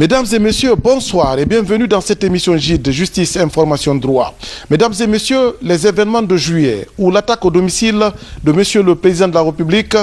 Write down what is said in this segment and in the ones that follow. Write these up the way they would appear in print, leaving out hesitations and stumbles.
Mesdames et messieurs, bonsoir et bienvenue dans cette émission JID de Justice, Information, Droit. Mesdames et messieurs, les événements de juillet où l'attaque au domicile de Monsieur le Président de la République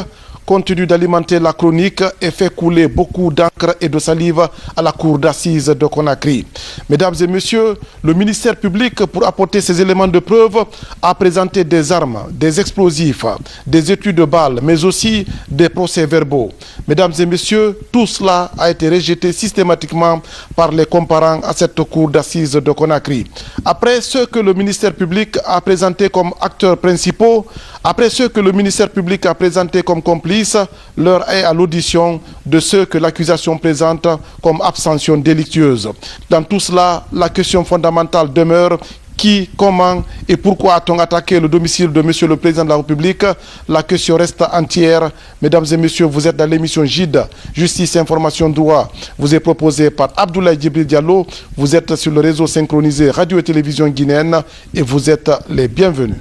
continue d'alimenter la chronique et fait couler beaucoup d'encre et de salive à la cour d'assises de Conakry. Mesdames et messieurs, le ministère public, pour apporter ses éléments de preuve, a présenté des armes, des explosifs, des étuis de balles, mais aussi des procès-verbaux. Mesdames et messieurs, tout cela a été rejeté systématiquement par les comparants à cette cour d'assises de Conakry. Après ce que le ministère public a présenté comme acteurs principaux, après ce que le ministère public a présenté comme complices, l'heure est à l'audition de ceux que l'accusation présente comme abstention délictueuse. Dans tout cela, la question fondamentale demeure: qui, comment et pourquoi a-t-on attaqué le domicile de Monsieur le Président de la République? La question reste entière. Mesdames et messieurs, vous êtes dans l'émission JID, Justice, Information, Droit. Vous est proposé par Abdoulaye Djibril Diallo. Vous êtes sur le réseau synchronisé Radio et Télévision guinéenne et vous êtes les bienvenus.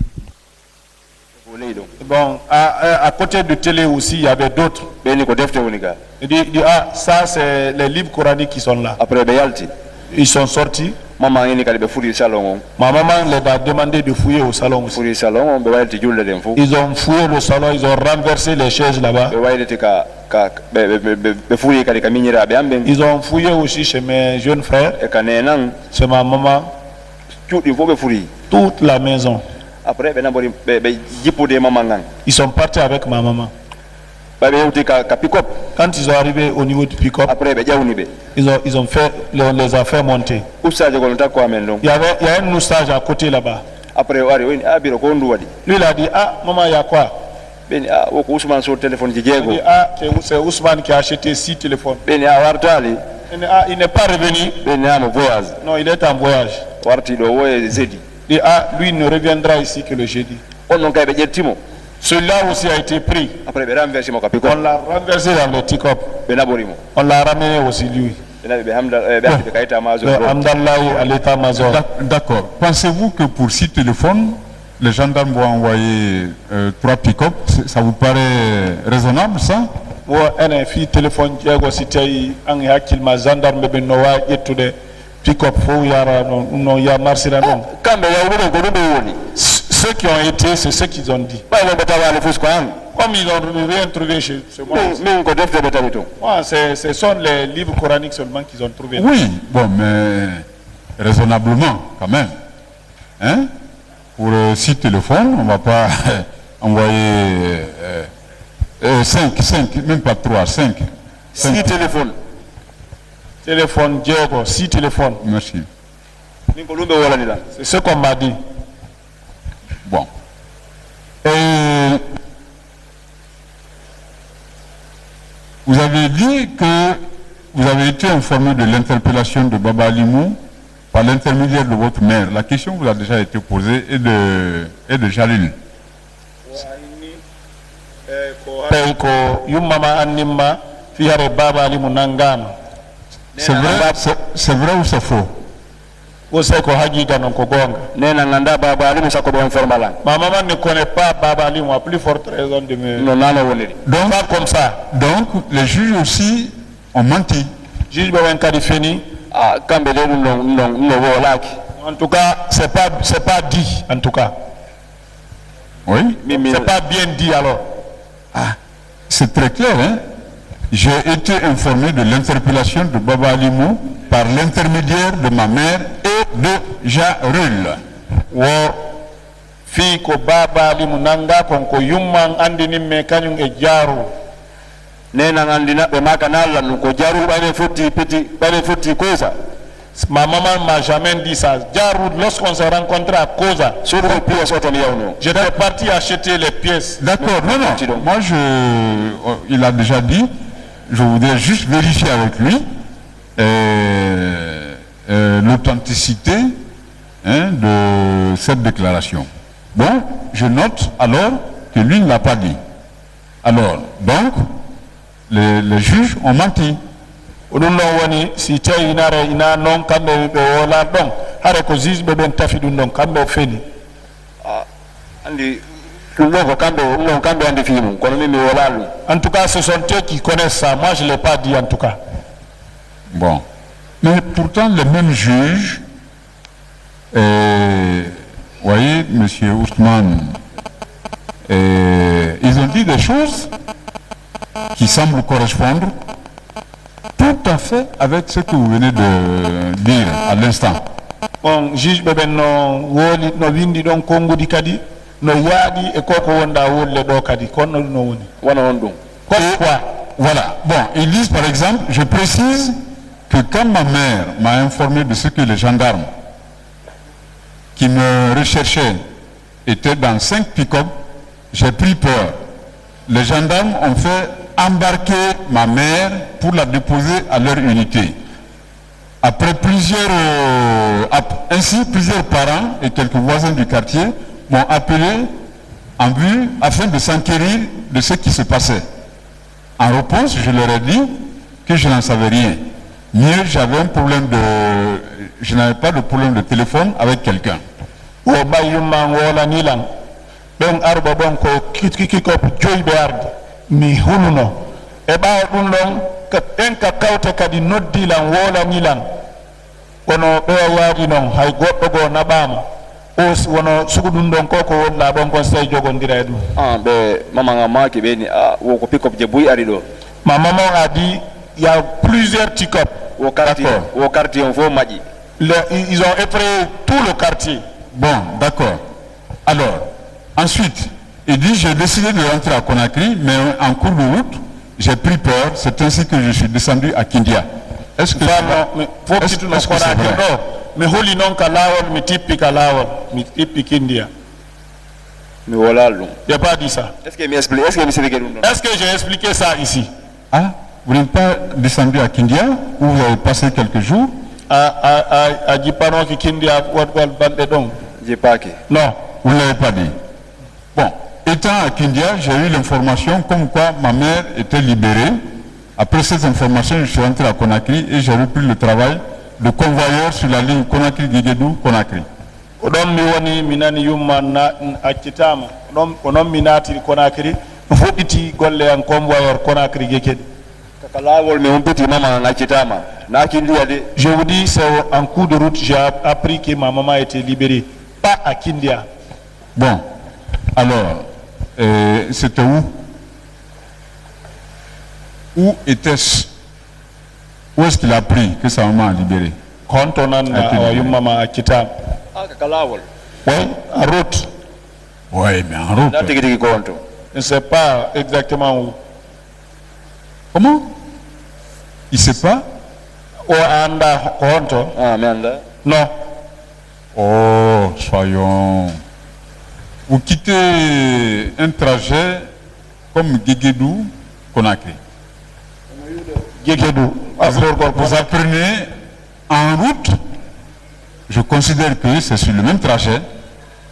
Bon, à côté de télé aussi, il y avait d'autres. Il dit, ah, ça c'est les livres coraniques qui sont là. Après, ils sont sortis. Ma maman les a demandé de fouiller au salon aussi. Ils ont fouillé le salon, ils ont renversé les chaises là-bas. Ils ont fouillé aussi chez mes jeunes frères, chez ma maman, toute la maison. Après, ils sont partis avec ma maman. Quand ils sont arrivés au niveau du pick-up, ils ont fait les affaires monter. Il y a un oustage à côté là-bas. Lui il a dit, ah maman, il y a quoi? Il dit, ah c'est Ousmane qui a acheté 6 téléphones. Il n'est pas revenu. Non, il est en voyage. Il dit, ah lui il ne reviendra ici que le jeudi. Celui-là aussi a été pris. On l'a renversé dans le pick-up. On l'a ramené aussi lui. D'accord. Pensez-vous que pour 6 téléphones, les gendarmes vont envoyer 3 pick-up? Ça vous paraît raisonnable ça? Ceux qui ont été, c'est ceux qu'ils ont dit. Comme ils n'ont rien trouvé chez moi. Ce sont les livres coraniques seulement qu'ils ont trouvé. Oui, bon, mais raisonnablement quand même. Hein? Pour 6 téléphones, on ne va pas envoyer 5, même pas 3, 5. 6 téléphones. Téléphone, Diego, 6 téléphones. Merci. C'est ce qu'on m'a dit. Bon. Vous avez dit que vous avez été informé de l'interpellation de Baba Alimou par l'intermédiaire de votre mère. La question vous a déjà été posée et de Jalil. C'est vrai ou c'est faux? Ma maman ne connaît pas Baba Alimou, à plus forte raison de me... Donc, pas comme ça. Donc, les juges aussi ont menti. En tout cas, c'est pas dit, en tout cas. Oui. C'est pas bien dit alors. Ah, c'est très clair, hein? J'ai été informé de l'interpellation de Baba Alimou par l'intermédiaire de ma mère et de Jarul. Fiko Baba Alimou nanga konko yumman andini me kanyung e jaru. Nena andina be makanala nuko jaru bane foti kosa. Ma maman m'a jamais dit ça. Jaru, lorsqu'on s'est rencontré à Kosa, j'étais parti acheter les pièces. D'accord, non. Moi, il a déjà dit, je voudrais juste vérifier avec lui l'authenticité de cette déclaration. Bon, je note alors que lui ne l'a pas dit. Alors, donc, les juges ont menti. Si tu ina non kambe wala don hare ko ziz be ben tafi dun don kambe feni andi kambe andi fimu kono mimi wala lu. En tout cas ce sont eux qui connaissent ça, moi je l'ai pas dit en tout cas. Bon, Mais pourtant, les mêmes juges, vous voyez, M. Ousmane, ils ont dit des choses qui semblent correspondre tout à fait avec ce que vous venez de dire à l'instant. Bon, juge beben no woli no windi don kongudi kadi no yaadi e koko wonda wolle do kadi kono no woni wana on dum quoi. Voilà. Bon, ils disent par exemple, je précise que quand ma mère m'a informé de ce que les gendarmes qui me recherchaient étaient dans 5 pick-up, j'ai pris peur. Les gendarmes ont fait embarquer ma mère pour la déposer à leur unité. Après ainsi plusieurs parents et quelques voisins du quartier m'ont appelé en vue afin de s'enquérir de ce qui se passait. En réponse, je leur ai dit que je n'en savais rien. Mieux, je n'avais pas de problème de téléphone avec quelqu'un. Ben arba bon ko kiki ko joy be arde mi huluno e ba dum don ka en ka kawta kadi noddi lan wola ni lan kono be waadi non hay goddo go nabama o wono sugudun don ko wonna bon ko sey jogondira dum be mama ngama ke beni wo ko pick up je buy ari do mama mo a dit il y a plusieurs pick-up au quartier on faut maji ils ont effrayé tout le quartier. Bon, d'accord. Alors ensuite, il dit, j'ai décidé de rentrer à Conakry, mais en cours de route, j'ai pris peur. C'est ainsi que je suis descendu à Kindia. Est-ce que c'est vrai? Mais holi non kalawol, mi tipi kalawol, mi tipi Kindia. Mais voilà, il n'y a pas dit ça. Est-ce que j'ai expliqué ça ici? Ah, vous n'êtes pas descendu à Kindia, où vous avez passé quelques jours? À Djipano qui Kindia, non, vous ne l'avez pas dit. Bon, étant à Kindia, j'ai eu l'information comme quoi ma mère était libérée. Après cette information, je suis rentré à Conakry et j'ai repris le travail de convoyeur sur la ligne Conakry-Guéguédou-Conakry. Odom mi woni minani yumma na accitama onon minati Conakry fuɗɗiti golle en convoyeur Conakry Guéguédou. Kakalawol mi humpiti mama accitama na Kindia de. Je vous dis, c'est en cours de route j'ai appris que ma maman était libérée, pas à Kindia. Bon, alors, c'était où? Où était-ce? Où est-ce qu'il a appris que sa maman a libéré? Quand on a maman à Kitam. Oui, en route. Oui, mais en route. Je ne sais pas exactement où. Comment? Il ne sait pas? Non. Oh, soyons. Vous quittez un trajet comme Guéguédou, Conakry. Guéguédou. Vous apprenez en route, je considère que c'est sur le même trajet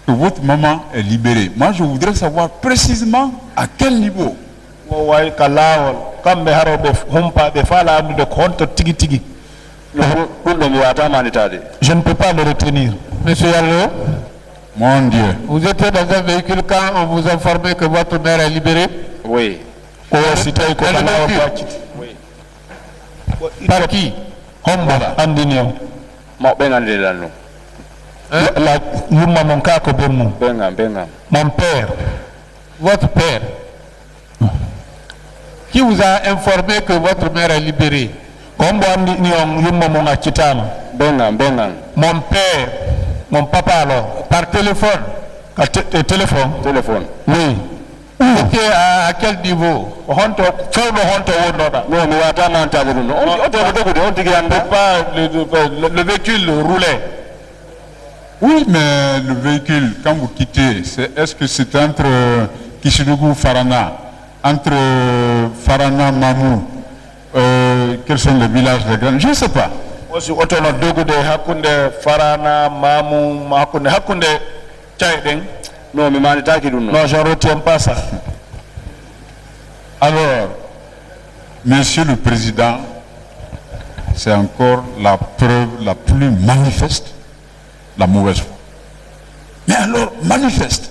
que votre maman est libérée. Moi, je voudrais savoir précisément à quel niveau. Je ne peux pas le retenir. Monsieur Yallo, mon Dieu. Vous étiez dans un véhicule quand on vous informait que votre mère est libérée? Oui. Oui. Par qui? Mon père. Votre père. Qui vous a informé que votre mère est libérée? Mon père. Mon papa alors. Par téléphone. Téléphone? Téléphone. Oui. Ok, à quel niveau? Le véhicule roulait. Oui, mais le véhicule, quand vous quittez, est-ce que c'est entre Kishidougou, Farana, entre Farana, Mamou, quels sont les villages les grands? Je ne sais pas. Non, mais non, je ne retiens pas ça. Alors, Monsieur le Président, c'est encore la preuve la plus manifeste, la mauvaise foi. Mais alors, manifeste,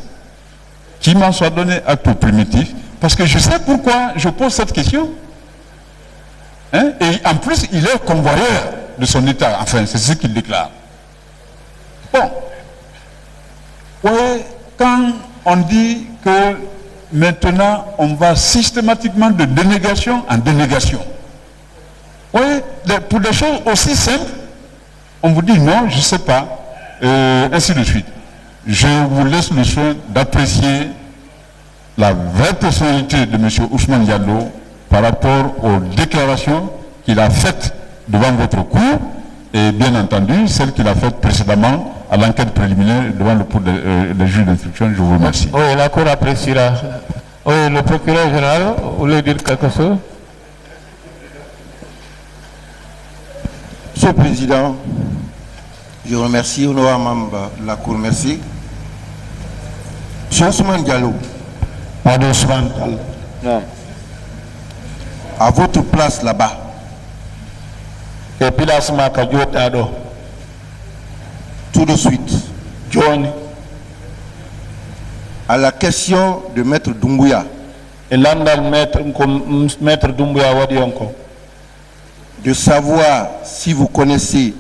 qui m'en soit donné acte primitif, parce que je sais pourquoi je pose cette question. Hein? Et en plus, il est convoyeur. de son état. Enfin, c'est ce qu'il déclare. Bon. Ouais, quand on dit que maintenant on va systématiquement de dénégation en dénégation, oui, pour des choses aussi simples, on vous dit non, je ne sais pas, ainsi de suite. Je vous laisse le soin d'apprécier la vraie personnalité de M. Ousmane Diallo par rapport aux déclarations qu'il a faites devant votre cour et bien entendu celles qu'il a faites précédemment à l'enquête préliminaire devant le cours des juges d'instruction. Je vous remercie. Oui, la cour appréciera. Oui, le procureur général voulait dire quelque chose. Monsieur le Président, je remercie Honorable membre de la Cour, merci. Monsieur Ousmane Diallo, Pardon, Ousmane Diallo. Non. à votre place là-bas, Et puis là, c'est ma cajote à dos. tout de suite, Johnny. à la question de Maître Doumbouya, Et l'andal maître Doumbouya wadi encore. de savoir si vous connaissez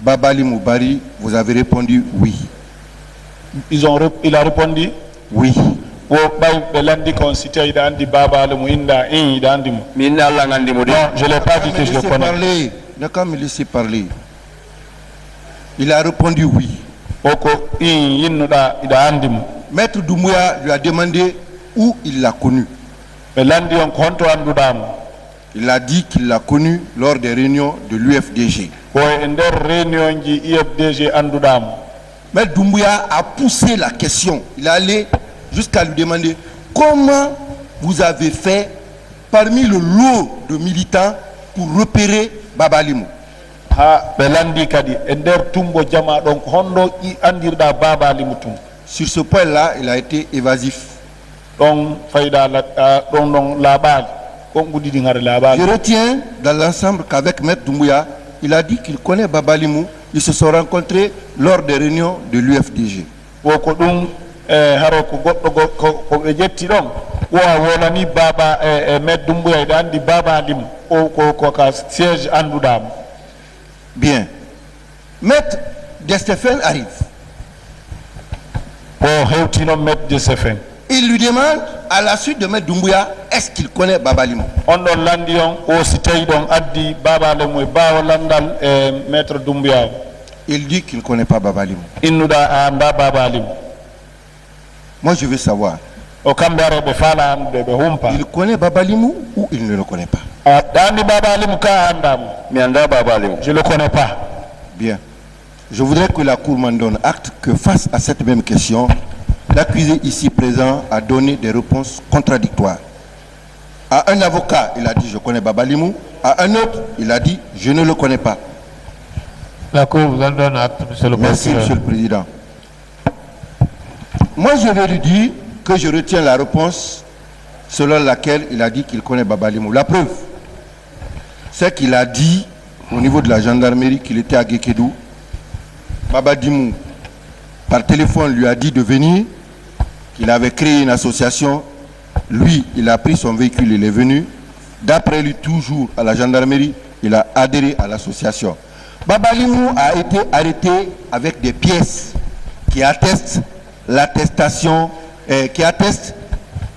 Babali Moubari, vous avez répondu oui. Il a répondu. Oui. Wo bay belandi kon cité ida andi baba le muinda ida andi mo. Minna Allah ngandi mo de. Non, je l'ai pas dit que je le connais. Ne pas me laisser parler. Il a répondu oui. Oko innuda ida andi mo. Maître Doumbouya lui a demandé où il l'a connu. Belandi on konto anduda mo. Il a dit qu'il l'a connu lors des réunions de l'UFDG. Ko ender réunion ji IFDG anduda mo. Maître Doumbouya a poussé la question. Il est allé jusqu'à lui demander comment vous avez fait parmi le lot de militants pour repérer Babalimou. Ha belandi kadi ender tumbo jama donc hondo I andirda Babalimou tum. Sur ce point-là, il a été évasif. Donc fayda la donc la base. Je retiens dans l'ensemble qu'avec Maître Doumbouya, il a dit qu'il connaît Babalimou. Ils se sont rencontrés lors des réunions de l'UFDG. Bien. Maître Destephen arrive. Il lui demande, à la suite de Maître Doumbouya, est-ce qu'il connaît Babalimou? Il dit qu'il ne connaît pas Babalimou. Moi, je veux savoir. Il connaît Babalimou ou il ne le connaît pas? Je ne le connais pas. Bien. Je voudrais que la Cour m'en donne acte que face à cette même question, l'accusé ici présent a donné des réponses contradictoires. À un avocat, il a dit « je connais Babalimou ». À un autre, il a dit « je ne le connais pas ». La Cour vous en donne acte, Monsieur le Président. Merci, Monsieur le Président. Moi, je vais lui dire que je retiens la réponse selon laquelle il a dit qu'il connaît Babalimou. La preuve, c'est qu'il a dit au niveau de la gendarmerie qu'il était à Guékédou. Babalimou, par téléphone, lui a dit de venir, qu'il avait créé une association. Lui, il a pris son véhicule, il est venu. D'après lui, toujours à la gendarmerie, il a adhéré à l'association. Babalimou a été arrêté avec des pièces qui attestent l'attestation, qui attestent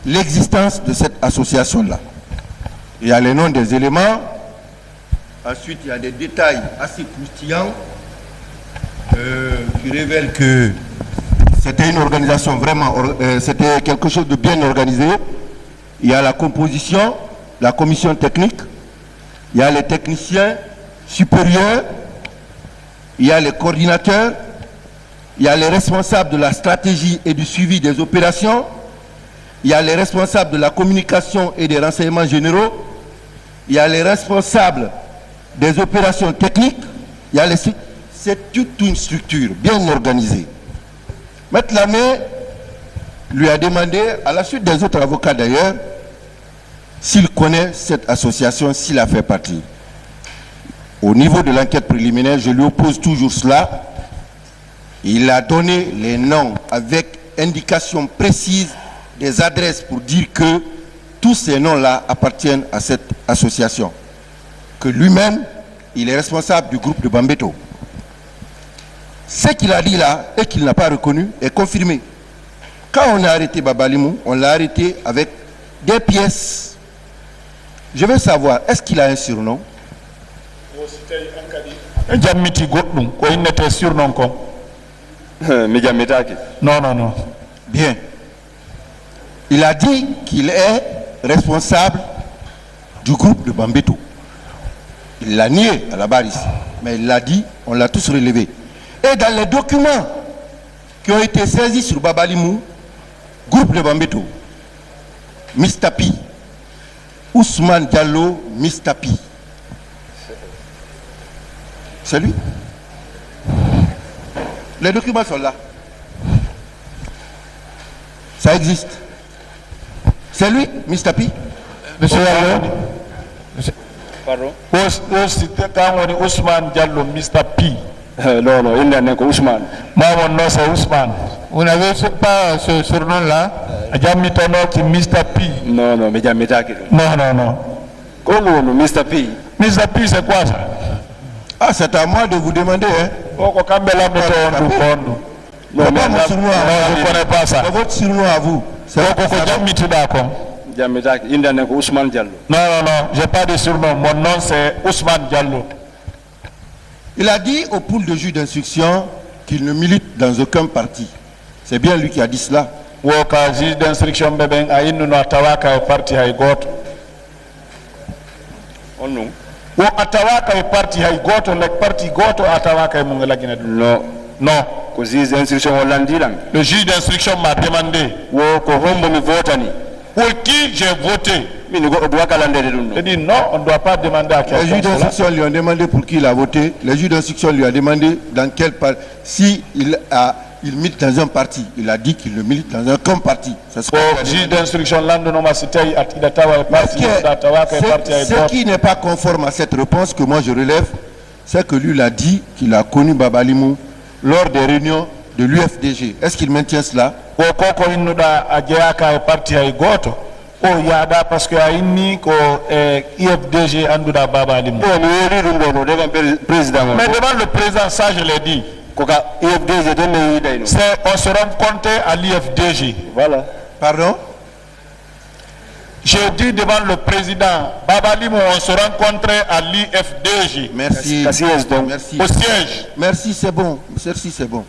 l'existence de cette association-là. Il y a les noms des éléments. Ensuite, il y a des détails assez croustillants qui révèlent que c'était une organisation vraiment, c'était quelque chose de bien organisé. Il y a la composition, la commission technique, il y a les techniciens supérieurs, il y a les coordinateurs, il y a les responsables de la stratégie et du suivi des opérations, il y a les responsables de la communication et des renseignements généraux, il y a les responsables des opérations techniques, il y a les... C'est toute une structure bien organisée. Maître Lamé lui a demandé, à la suite des autres avocats d'ailleurs, s'il connaît cette association, s'il a fait partie. Au niveau de l'enquête préliminaire, je lui oppose toujours cela. Il a donné les noms avec indication précise des adresses pour dire que tous ces noms-là appartiennent à cette association. Que lui-même, il est responsable du groupe de Bambeto. Ce qu'il a dit là et qu'il n'a pas reconnu est confirmé. Quand on a arrêté Babalimou, on l'a arrêté avec des pièces. Je veux savoir, est-ce qu'il a un surnom? Non, non, non. Bien. Il a dit qu'il est responsable du groupe de Bambeto. Il l'a nié à la barre ici. Mais il l'a dit, on l'a tous relevé. Et dans les documents qui ont été saisis sur Babalimou, groupe de Bambeto, Mistapi, Ousmane Diallo, Mistapi. C'est lui. Les documents sont là. Ça existe. C'est lui, Mistapi. Monsieur Diallo. Pardon? Ousmane Diallo, Mistapi. Non, non, il n'est que Ousmane. Moi, mon nom c'est Ousmane. Vous n'avez pas ce surnom-là? Mistapi. Non, non, mais Djamitaki. Non, non, non. Comment nous, Mistapi? Mistapi, c'est quoi ça? Ah, c'est à moi de vous demander, hein. Non, mais non, je ne connais pas ça. C'est votre surnom à vous. C'est Djamitaki, il n'est que Ousmane Diallo. Non, non, non, j'ai pas de surnom. Mon nom c'est Ousmane Diallo. Il a dit au pool de juge d'instruction qu'il ne milite dans aucun parti. C'est bien lui qui a dit cela. Woka juge d'instruction beben a inu no atawaka parti hay goto. Onu. Wo atawaka parti hay goto nek parti goto atawaka mo ngalagina. Non. Non. Ko juge d'instruction hollandiran. Le juge d'instruction m'a demandé. Wo ko hombo mi votani. Pour qui j'ai voté? Il dit non, on ne doit pas demander à quelqu'un. Les juges d'instruction lui ont demandé pour qui il a voté. Le juge d'instruction lui a demandé dans quel parti. Si il milite dans un parti, il a dit qu'il ne milite dans aucun parti. Le juge d'instruction ce qui n'est pas conforme à cette réponse que moi je relève, c'est que lui il a dit qu'il a connu Babalimou lors des réunions de l'UFDG. Est-ce qu'il maintient cela? parce que inni ko IFDG anduda Baba Alimou. Mais devant le président, ça je l'ai dit. On se rencontrait à l'IFDG. Voilà. Pardon? J'ai dit devant le président Baba Alimou, on se rencontrait à l'IFDG. Merci. Merci. Au siège. Merci, c'est bon. Merci, c'est bon.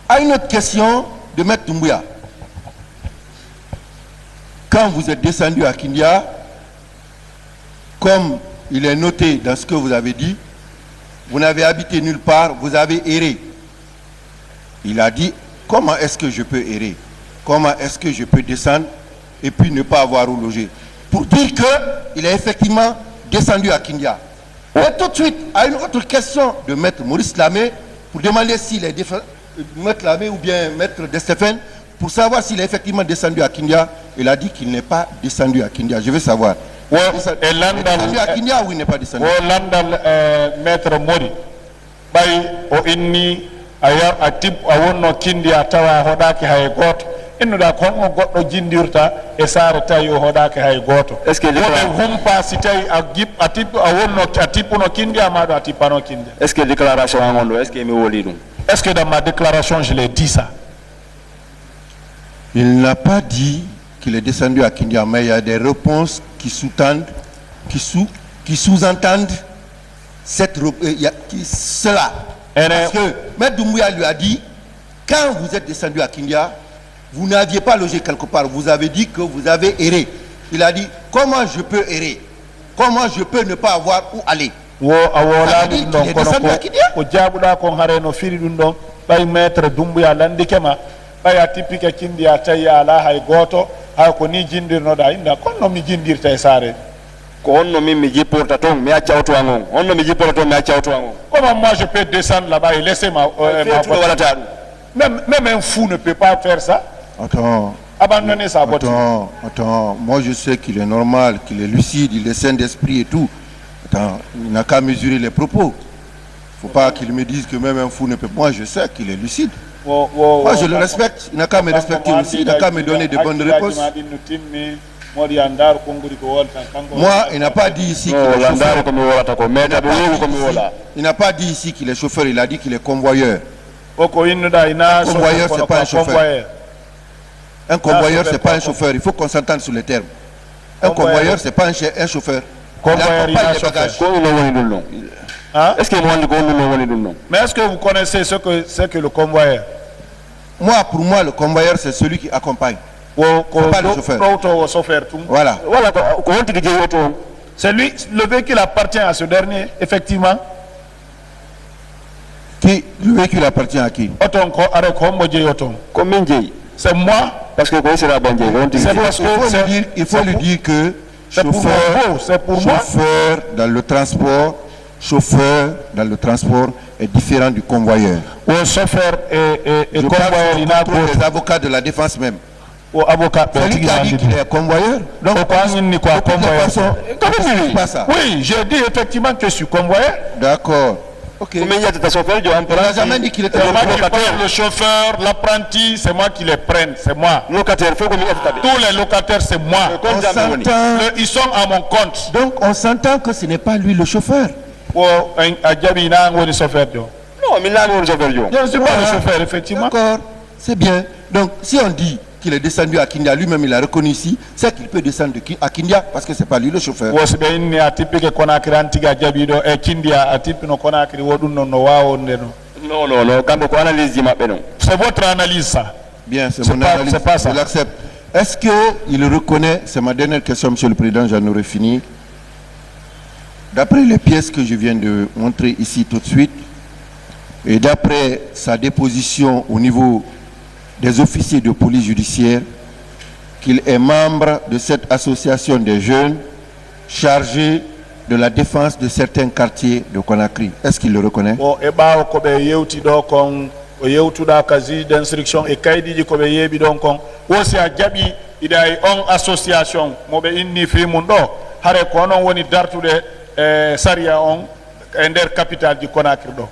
À une autre question de M. Doumbouya. Quand vous êtes descendu à Kindia, comme il est noté dans ce que vous avez dit, vous n'avez habité nulle part, vous avez erré. Il a dit, comment est-ce que je peux errer? Comment est-ce que je peux descendre et puis ne pas avoir où loger? Pour dire qu'il est effectivement descendu à Kindia. Et tout de suite, à une autre question de Maître Maurice Lamé, pour demander s'il est Maître Lamé ou bien Maître De Stéphane, pour savoir s'il est effectivement descendu à Kindia, il a dit qu'il n'est pas descendu à Kindia. Je veux savoir. Il est descendu à Kindia ou il n'est pas descendu? Maître Mori, bay o inni aya atib awonno Kindia tawa hodaki hay goto. Innuda kon on goddo jindirta e sare tawi o hodaki hay goto. Est-ce que humpa si tawi atib awonno atipuno Kindia ma do atipano Kindia? Est-ce que déclaration ngondo est-ce que mi woli dum? Est-ce que dans ma déclaration je l'ai dit ça? Il n'a pas dit qu'il est descendu à Kindia, mais il y a des réponses qui sous-entendent cela. Parce que M. Doumbouya lui a dit, quand vous êtes descendu à Kindia, vous n'aviez pas logé quelque part, vous avez dit que vous avez erré. Il a dit, comment je peux errer? Comment je peux ne pas avoir où aller? Il a dit qu'il est descendu à Kindia. Baya tipika kindi ataya ala hay goto ha ko ni jindirno da inda konno mi jindirta e sare ko onno min mi jipporta ton mi acca auto angon onno mi jipporta ton mi acca auto angon. Comment moi je peux descendre là-bas et laisser ma voiture? Même un fou ne peut pas faire ça. Attends. Abandonner sa voiture. Attends, moi je sais qu'il est normal, qu'il est lucide, il est sain d'esprit et tout. Attends, il n'a qu'à mesurer les propos. Faut pas qu'il me dise que même un fou ne peut. Moi je sais qu'il est lucide. Moi je le respecte, il n'a qu'à me respecter aussi, il n'a qu'à me donner de bonnes réponses. Moi, il n'a pas dit ici qu'il est chauffeur. Il n'a pas dit ici qu'il est chauffeur, il a dit qu'il est convoyeur. Convoyeur, c'est pas un chauffeur. Un convoyeur, c'est pas un chauffeur. Il faut qu'on s'entende sur les termes. Un convoyeur, c'est pas un chauffeur. Est-ce que mais est-ce que vous connaissez ce que le convoyeur? Moi, pour moi, le convoyeur, c'est celui qui accompagne. Pas le chauffeur. Voilà. C'est lui, le véhicule appartient à ce dernier, effectivement. Qui, le véhicule appartient à qui? C'est moi. Parce que il faut lui dire que chauffeur dans le transport, chauffeur dans le transport est différent du convoyeur. Chauffeur et convoyeur, il a les avocats de la défense même. C'est lui qui a dit qu'il est convoyeur. Donc, oui, j'ai dit effectivement que je suis convoyeur. D'accord. Ok. On n'a jamais dit qu'il était le chauffeur, l'apprenti, c'est moi qui les prenne, c'est moi. Tous les locataires, c'est moi. Ils sont à mon compte. Donc on s'entend que ce n'est pas lui le chauffeur. Non, mais je ne suis pas le chauffeur, effectivement. D'accord, c'est bien. Donc si on dit qu'il est descendu à Kindia, lui-même il a reconnu ici, c'est qu'il peut descendre à Kindia parce que c'est pas lui le chauffeur. Non. C'est votre analyse ça. Bien, c'est mon analyse. C'est pas ça. Je l'accepte. Est-ce qu'il reconnaît, c'est ma dernière question, Monsieur le Président, j'en aurais fini. D'après les pièces que je viens de montrer ici tout de suite, et d'après sa déposition au niveau des officiers de police judiciaire, qu'il est membre de cette association des jeunes chargés de la défense de certains quartiers de Conakry. Est-ce qu'il le reconnaît? D'instruction et kaidi ko be yebi don kon wosi a jabi ida on association mo be inni fi mundo hare ko non woni dartude saria on ender capital du Conakry do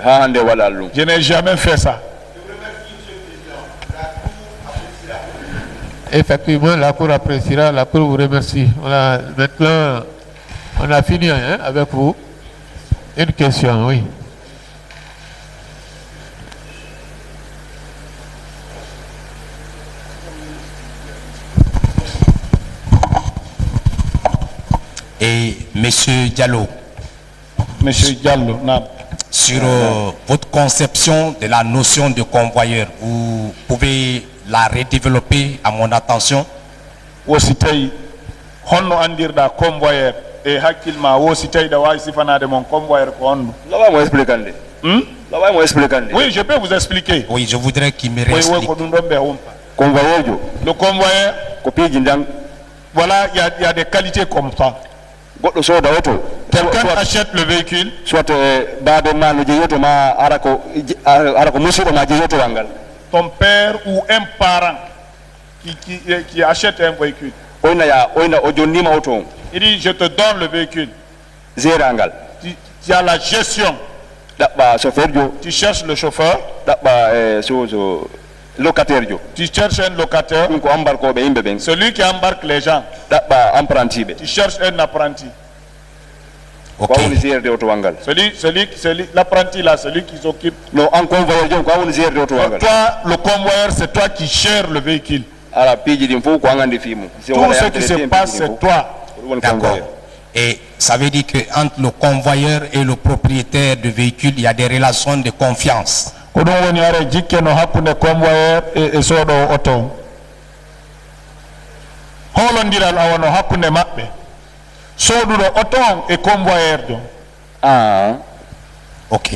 ha hande wala lu. Je n'ai jamais fait ça. Effectivement, la Cour appréciera, la Cour vous remercie. Maintenant, on a fini avec vous. Une question, oui. Et Monsieur Diallo, sur votre conception de la notion de convoyeur, vous pouvez la redévelopper à mon attention? Wositei honno andirda convoyeur e hakkilma wositei da way sifanade mon convoyeur ko honno. Lawa mo expliquer. Oui, je peux vous expliquer. Oui, je voudrais qu'il me réexplique. Convoyeur, le convoyeur, voilà, il y a des qualités comme ça. Quelqu'un achète le véhicule, ton père ou un parent qui achète un véhicule. Il dit, je te donne le véhicule. Tu as la gestion. Tu cherches le chauffeur. Tu cherches un locataire. Celui qui embarque les gens. Tu cherches un apprenti. Okay. L'apprenti là, celui qui s'occupe. Toi, le convoyeur, c'est toi qui gères le véhicule. Tout ce qui se passe, c'est toi. D'accord. Et ça veut dire qu'entre le convoyeur et le propriétaire du véhicule, il y a des relations de confiance. Ah. Ok.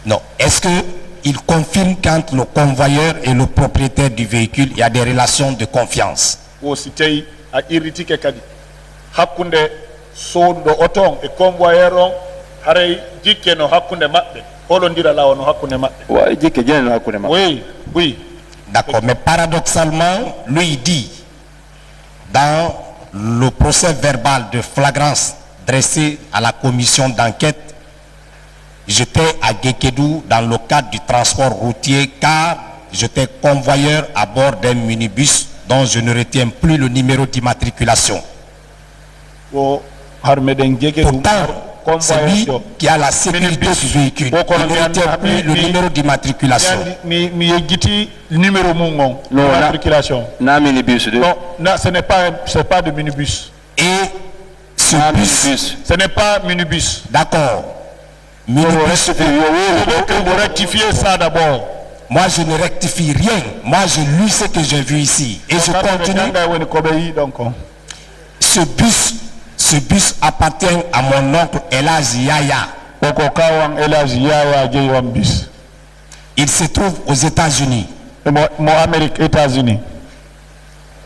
Non. Est-ce qu'il confirme qu'entre le convoyeur et le propriétaire du véhicule, il y a des relations de confiance? Oui, oui. D'accord, mais paradoxalement, lui il dit, dans le procès verbal de flagrance dressé à la commission d'enquête, j'étais à Guékédou dans le cadre du transport routier car j'étais convoyeur à bord d'un minibus dont je ne retiens plus le numéro d'immatriculation. Pourtant, c'est lui qui a la sécurité du véhicule. Il ne retient plus le numéro d'immatriculation. Non, minibus. Non, ce n'est pas de minibus. Et ce bus, ce n'est pas minibus. D'accord. Minibus. Vous rectifiez ça d'abord. Moi, je ne rectifie rien. Moi, je lis ce que j'ai vu ici. Et je continue. Ce bus appartient à mon oncle Elaz Yaya. Il se trouve aux États-Unis.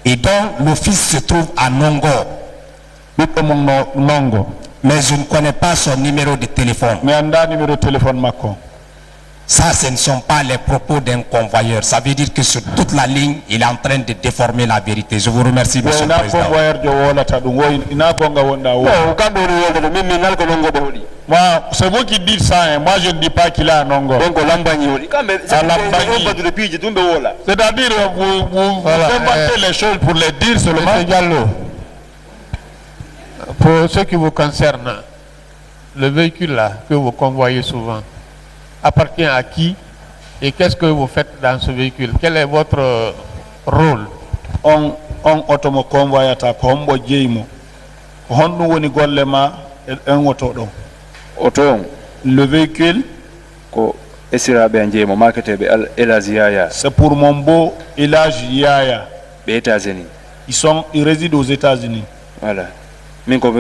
Et donc, l'office se trouve à Nongo. Mais je ne connais pas son numéro de téléphone. Ça, ce ne sont pas les propos d'un convoyeur. Ça veut dire que sur toute la ligne, il est en train de déformer la vérité. Je vous remercie, Monsieur le Président. C'est vous qui dites ça, hein. Moi je ne dis pas qu'il est à Nongo. C'est-à-dire vous inventez les choses pour les dire seulement. Pour ce qui vous concerne, le véhicule là que vous convoyez souvent appartient à qui et qu'est-ce que vous faites dans ce véhicule? Quel est votre rôle? On otomo convoyata ko hombo jeymo ko honɗum woni golle ma en oto ɗon Auto, le véhicule ko esiraɓe a jeeymo marketeɓe Elaz Yaya. C'est pour mon beau Elaz Yaya. Ɓe États-Unis. Ils résident aux États-Unis. Voilà. Min ko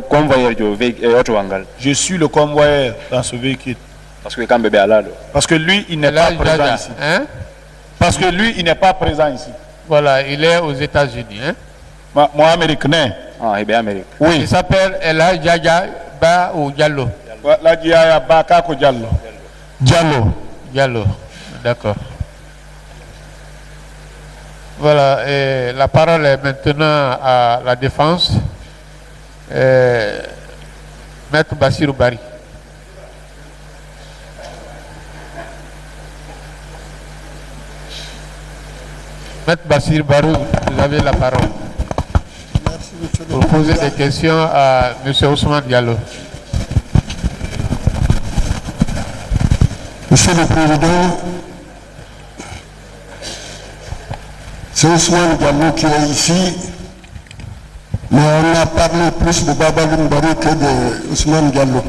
convoyeur jo auto wangal. Je suis le convoyeur dans ce véhicule. Parce que kamɓe ɓe ala ɗo. Parce que lui il n'est pas présent ici. Hein? Parce que lui il n'est pas présent ici. Voilà, il est aux États-Unis. Hein? Moi américain. Ah, il est Amérique. Oui. Il s'appelle Elaz Yaya Ba ou Diallo. La Yaya Ba Kako Diallo. Diallo. D'accord. Voilà, et la parole est maintenant à la défense. Maître Bassirou Bari. Maître Bassirou Barou, vous avez la parole. Merci, monsieur le Pour poser des questions à M. Ousmane Diallo. Monsieur le Président, c'est Ousmane Diallo qui est ici, mais on a parlé plus de Baba Limbarou que de Ousmane Diallo.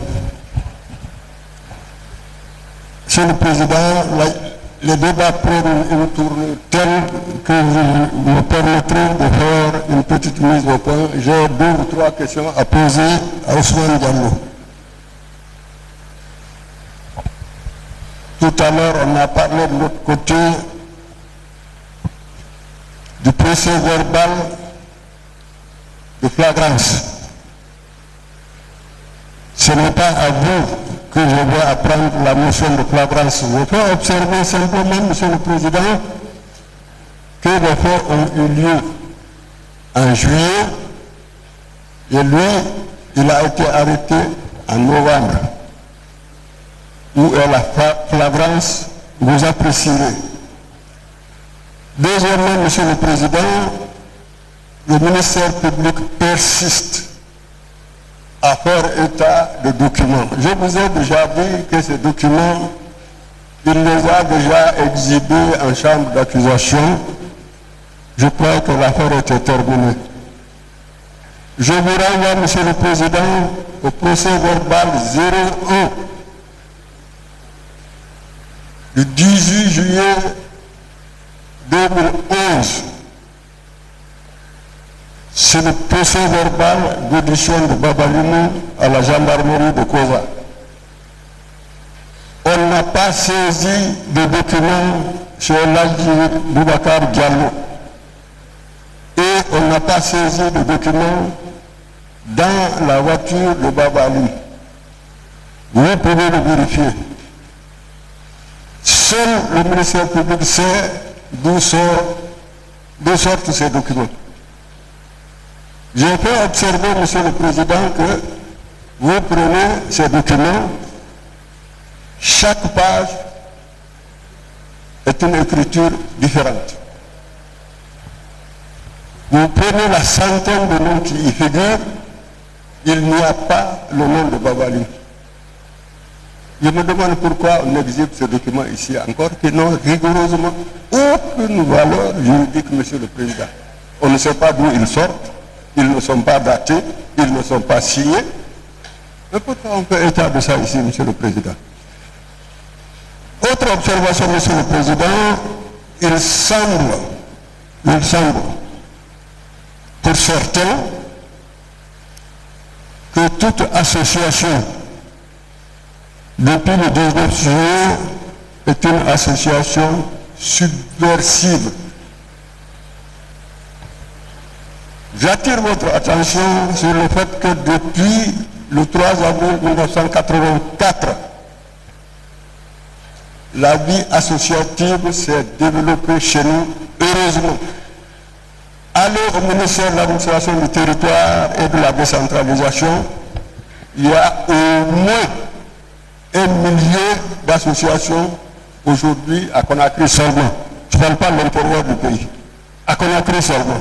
Monsieur le Président, les débats prennent une tournure telle que vous me permettrez de faire une petite mise au point. J'ai 2 ou 3 questions à poser à Ousmane Diallo. Tout à l'heure, on a parlé de l'autre côté du procès verbal de flagrance. Ce n'est pas à vous que je vais apprendre la motion de flagrance. Je peux observer simplement, Monsieur le Président, que les faits ont eu lieu en juillet et lui, il a été arrêté en novembre, où est la flagrance, vous apprécierez. Deuxièmement, Monsieur le Président, le ministère public persiste à faire état de documents. Je vous ai déjà dit que ces documents, il les a déjà exhibés en chambre d'accusation. Je crois que l'affaire était terminée. Je vous renvoie, Monsieur le Président, au procès verbal 01 du 18 juillet 2011. C'est le procès verbal d'audition de Babalimou à la gendarmerie de Koza. On n'a pas saisi de documents chez Ladji Boubacar Diallo. Et on n'a pas saisi de documents dans la voiture de Babalimou. Vous pouvez le vérifier. Seul le ministère public sait d'où sortent ces documents. J'ai fait observer, Monsieur le Président, que vous prenez ces documents, chaque page est une écriture différente. Vous prenez la centaine de noms qui y figurent, il n'y a pas le nom de Babali. Je me demande pourquoi on exhibe ce document ici encore, qui n'ont rigoureusement aucune valeur juridique, Monsieur le Président. On ne sait pas d'où ils sortent, ils ne sont pas datés, ils ne sont pas signés. Mais pourquoi on fait état de ça ici, Monsieur le Président? Autre observation, Monsieur le Président, il semble, pour certains, que toute association, depuis le 19 juillet, est une association subversive. J'attire votre attention sur le fait que depuis le 3 avril 1984, la vie associative s'est développée chez nous, heureusement. Allez au ministère de l'administration du territoire et de la décentralisation, il y a au moins 1 millier d'associations aujourd'hui à Conakry seulement. Je ne parle pas de l'intérieur du pays. À Conakry seulement.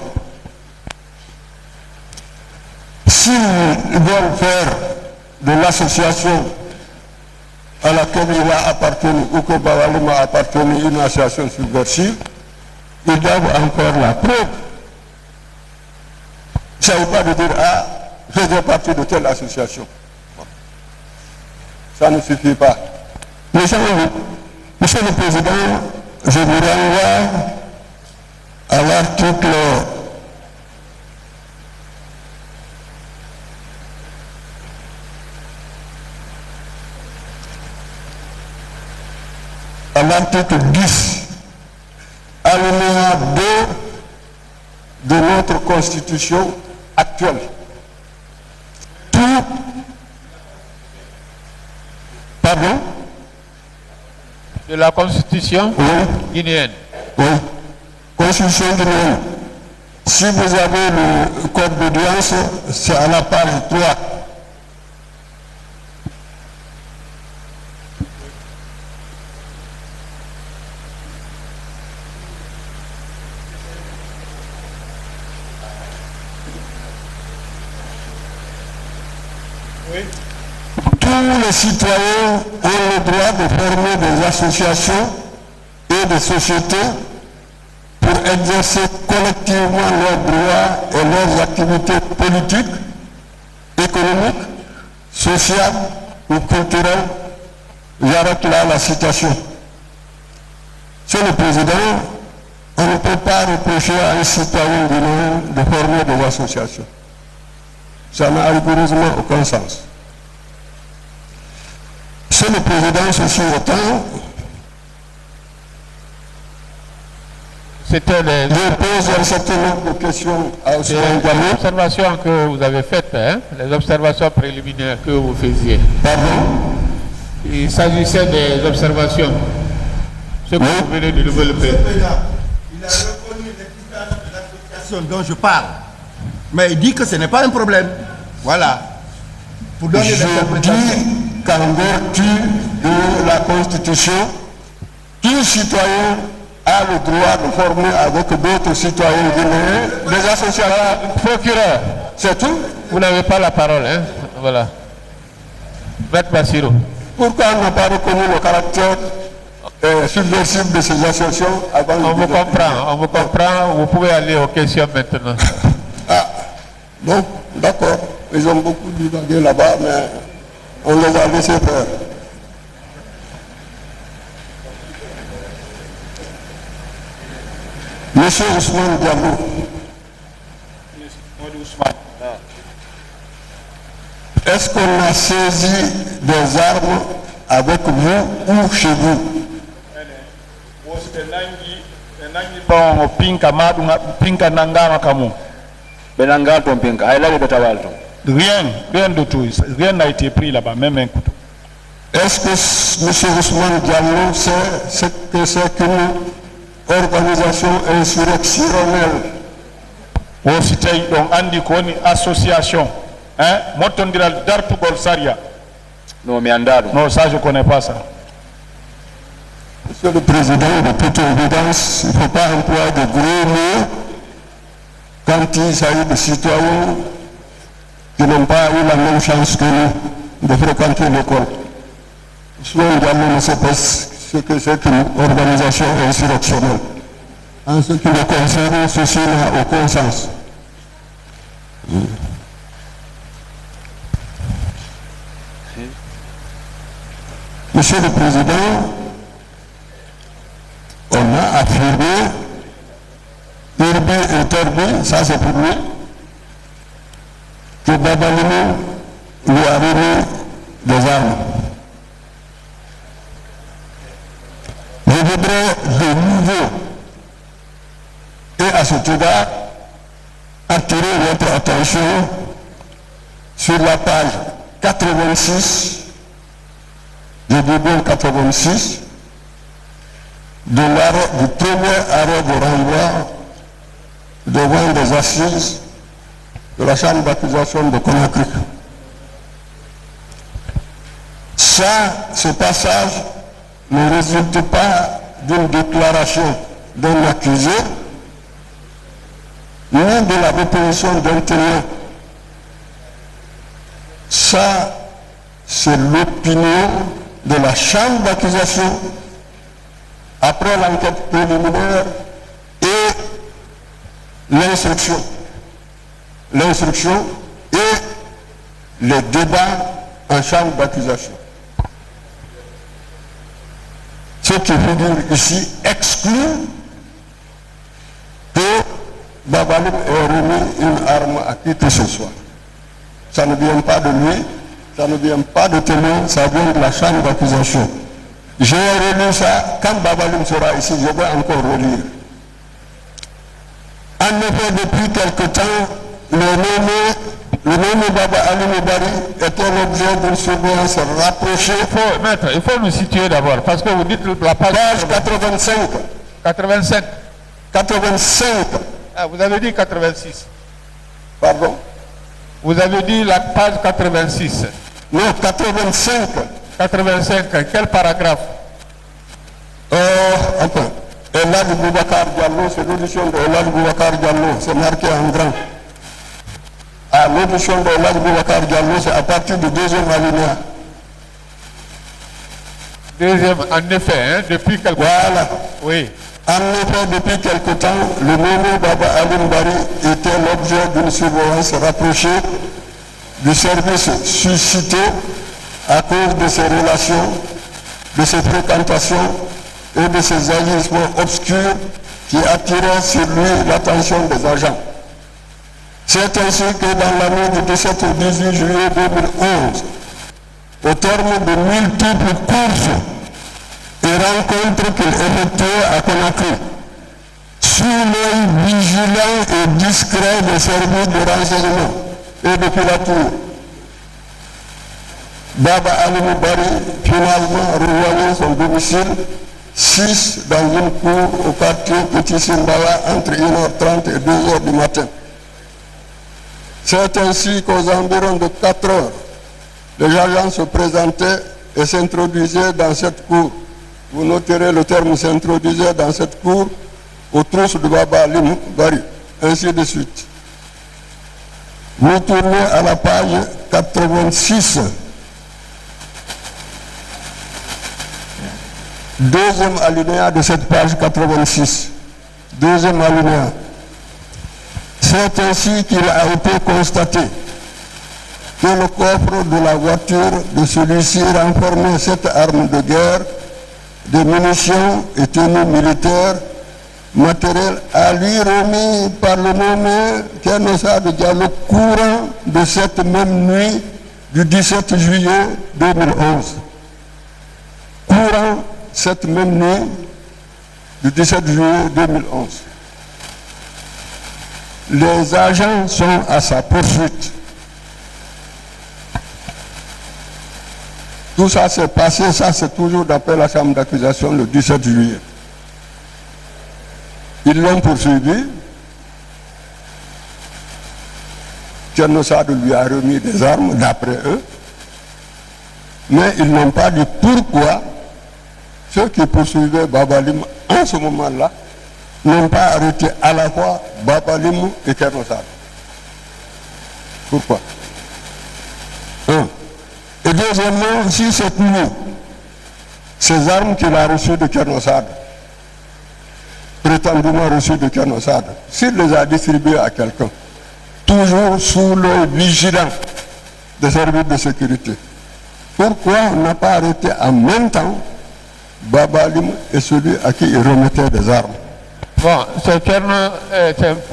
S'ils veulent faire de l'association à laquelle il a appartenu ou que Bawalim a appartenu une association subversive, ils doivent en faire la preuve. Il ne s'agit pas de dire, ah, je fais partie de telle association. Ça ne suffit pas. Monsieur le Président, je vous renvoie à l'article 10, alinéa 2 de notre Constitution actuelle. Tout, pardon? De la Constitution guinéenne. Oui, Constitution guinéenne. Si vous avez le code d'audience, c'est à la page 3. Tous les citoyens ont le droit de former des associations et des sociétés pour exercer collectivement leurs droits et leurs activités politiques, économiques, sociales ou culturelles. J'arrête là la citation. Monsieur le Président, on ne peut pas reprocher à un citoyen guinéen de former des associations. Ça n'a rigoureusement aucun sens. Monsieur le Président, ceci étant, c'était les... je pose un certain nombre de questions à Ousmane Diallo. Les observations que vous avez faites, hein, les observations préliminaires que vous faisiez. Pardon? Il s'agissait des observations. Ce que vous venez de développer. Il a reconnu l'existence de l'association dont je parle. Mais il dit que ce n'est pas un problème. Voilà. Pour donner l'interprétation. Qu'en vertu de la Constitution, tout citoyen a le droit de former avec d'autres citoyens guinéens des associations. Procureur, c'est tout. Vous n'avez pas la parole, hein? Voilà. Maître Bassirou. Pourquoi on n'a pas reconnu le caractère subversif de ces associations avant on vous comprend, vous pouvez aller aux questions maintenant. Ah, bon, d'accord. Ils ont beaucoup divagué là-bas, mais on les a laissés faire. Monsieur Ousmane Diallo. Est-ce qu'on a saisi des armes avec vous ou chez vous? Rien de tout. Rien n'a été pris là-bas, même un couteau. Est-ce que M. Ousmane Diallo sait ce que c'est qu'une organisation insurrectionnelle? Aussi, donc, Andi Koni, association. Hein? Motondiral Dartugol Saria. Non, mais non, ça, je ne connais pas ça. Monsieur le Président, de toute évidence, il ne faut pas employer de gros mots quand il s'agit de citoyens qui n'ont pas eu la même chance que nous de fréquenter l'école. Souvent, Diallo ne sait pas ce que c'est qu'une organisation insurrectionnelle. En ce qui le concerne, ceci n'a aucun sens. Monsieur le Président, on a affirmé, urbi et terbi, ça c'est pour lui, que Babalini lui a remis des armes. Je voudrais de nouveau, et à cet égard, attirer votre attention sur la page 86, je dis bien 86, de l'arrêt, du premier arrêt de renvoi devant des assises de la chambre d'accusation de Conakry. Ça, ce passage ne résulte pas d'une déclaration d'un accusé, ni de la déposition d'un témoin. Ça, c'est l'opinion de la chambre d'accusation après l'enquête préliminaire et l'instruction. L'instruction et les débats en chambre d'accusation. Ce qui veut dire ici exclut que Babalini ait remis une arme à qui que ce soit. Ça ne vient pas de lui, ça ne vient pas de témoin, ça vient de la chambre d'accusation. J'ai relu ça, quand Babalini sera ici, je vais encore relire. En effet, depuis quelque temps, le nommé Baba Ali Moubari était l'objet d'une surveillance rapprochée. Maître, il faut nous situer d'abord, parce que vous dites la page 85. 85. 85. Ah, vous avez dit 86. Pardon? Vous avez dit la page 86. Non, 85. 85, quel paragraphe? Enfin, Elad Boubacar Diallo, c'est l'audition de Elad Boubacar Diallo, c'est marqué en grand. À l'audition de Elad Boubacar Diallo, c'est à partir du deuxième alinéa. Deuxième, en effet, hein, depuis quelque temps. Voilà. Oui. En effet, depuis quelque temps, le nommé Baba Ali Moubari était l'objet d'une surveillance rapprochée du service suscité à cause de ses relations, de ses fréquentations et de ses agissements obscurs qui attiraient sur lui l'attention des agents. C'est ainsi que dans la nuit du 17 au 18 juillet 2011, au terme de multiples courses et rencontres qu'il effectuait à Conakry, sous l'œil vigilant et discret des services de renseignement et de filature, Baba Ali Moubari finalement rejoignait son domicile 6 dans une cour au quartier Petit Simbawa entre 1h30 et 2h du matin. C'est ainsi qu'aux environs de 4 heures, les agents se présentaient et s'introduisaient dans cette cour. Vous noterez le terme s'introduisaient dans cette cour aux trousses de Baba Ali Moubari, ainsi de suite. Vous tournez à la page 86. Deuxième alinéa de cette page 86. Deuxième alinéa. C'est ainsi qu'il a été constaté que le coffre de la voiture de celui-ci renfermait cette arme de guerre, des munitions et tenues militaires, matériel à lui remis par le nommé Kernosa de Diallo courant de cette même nuit du 17 juillet 2011. Courant cette même nuit du 17 juillet 2011. Les agents sont à sa poursuite. Tout ça s'est passé, ça c'est toujours d'après la chambre d'accusation le 17 juillet. Ils l'ont poursuivi. Kernosa lui a remis des armes d'après eux. Mais ils n'ont pas dit pourquoi ceux qui poursuivaient Babalim en ce moment-là n'ont pas arrêté à la fois Baba Limou et Thierno Saad? Pourquoi? Un. Et deuxièmement, si cette nuit, ces armes qu'il a reçues de Thierno Saad, prétendument reçues de Thierno Saad, s'il les a distribuées à quelqu'un, toujours sous l'œil vigilant des services de sécurité, pourquoi on n'a pas arrêté en même temps Baba Limou et celui à qui il remettait des armes? Bon, c'est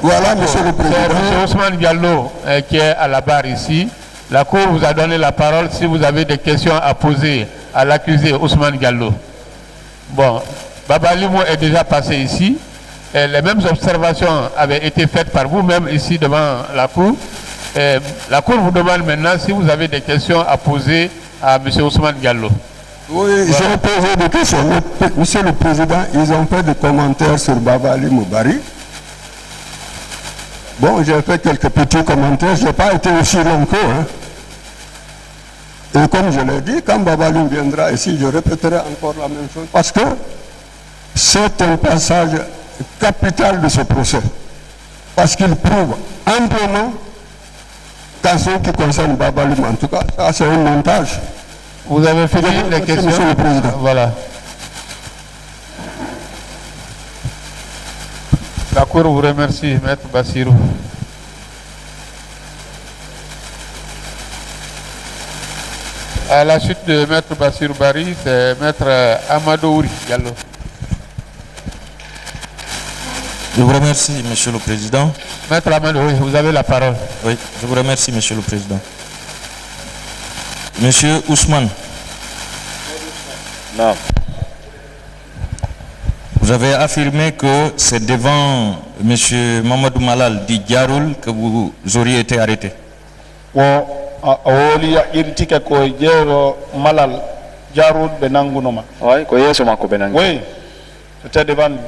voilà, monsieur le président. C'est M. Ousmane Diallo qui est à la barre ici. La Cour vous a donné la parole si vous avez des questions à poser à l'accusé Ousmane Diallo. Bon, Baba Limou est déjà passé ici. Et les mêmes observations avaient été faites par vous-même ici devant la Cour. Et la Cour vous demande maintenant si vous avez des questions à poser à M. Ousmane Diallo. Oui, j'ai posé des questions. Monsieur le Président, ils ont fait des commentaires sur Baba Limou Bari. Bon, j'ai fait quelques petits commentaires, je n'ai pas été aussi long qu'eux. Et comme je l'ai dit, quand Baba Limou viendra ici, je répéterai encore la même chose. Parce que c'est un passage capital de ce procès. Parce qu'il prouve amplement qu'en ce qui concerne Baba Limou, en tout cas, ça c'est un montage. Vous avez fini les questions? Monsieur le Président. Voilà. La Cour vous remercie, Maître Bassirou. À la suite de Maître Bassirou Bari, c'est Maître Amadou Diallo. Je vous remercie, Monsieur le Président. Maître Amadou, vous avez la parole. Oui, je vous remercie, Monsieur le Président. Monsieur Ousmane. Non. Vous avez affirmé que c'est devant Monsieur Mamadou Malal dit Diaroul que vous auriez été arrêté. Oui, c'était devant lui.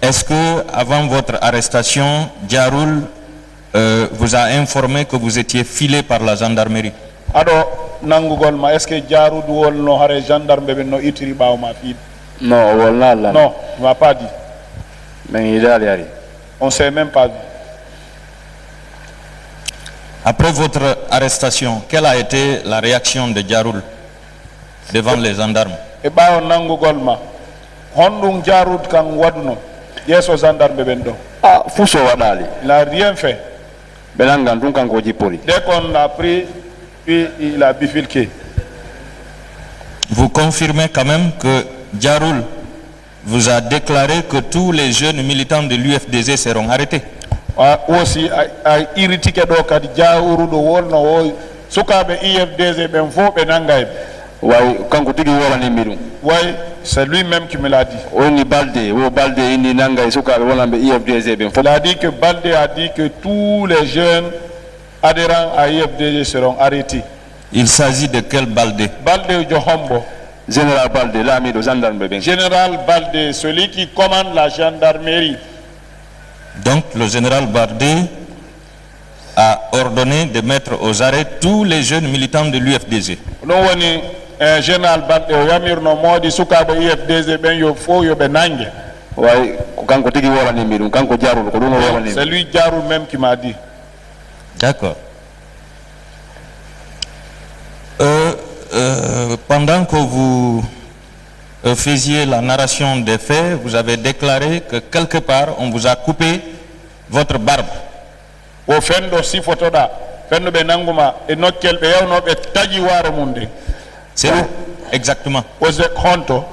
Est-ce que avant votre arrestation, Diaroul vous a informé que vous étiez filé par la gendarmerie? Est-ce que Diaroul no hare gendarme no itiri bawo ma fi? Non, voilà là. Non, il m'a pas dit. Mais il est allé. On ne s'est même pas vu. Après votre arrestation, quelle a été la réaction de Diaroul devant les gendarmes? E bawo nangu golma. Hondung Diaroul kan waduno. Yes aux gendarmes bendo. Ah, Fousso Wadali. Il n'a rien fait. Dès qu'on l'a pris, puis il a bifurqué. Vous confirmez quand même que Diaroul vous a déclaré que tous les jeunes militants de l'UFDG seront arrêtés? Aussi, irrité que Diaroul do wolno sukabe IFDG ben fo be nangay. Oui, quand vous dites que oui, c'est lui-même qui me l'a dit. Il a dit que Balde a dit que tous les jeunes adhérents à IFDG seront arrêtés. Il s'agit de quel Balde? Balde Johombo. Général Balde, l'ami de gendarmerie. Général Balde, celui qui commande la gendarmerie. Donc le général Balde a ordonné de mettre aux arrêts tous les jeunes militants de l'UFDG. Général Balde Yamir no modi sukabe IFDG ben yo fo yo benange. Ouais, kanko tigi wala ni miru, kanko Diaroul ko dum wala ni. C'est lui Diaroul même qui m'a dit. D'accord. Pendant que vous faisiez la narration des faits, vous avez déclaré que quelque part on vous a coupé votre barbe. Au fendo si photoda, fendo benanguma et nokkel be yawno be taji ware munde. C'est où exactement? Honto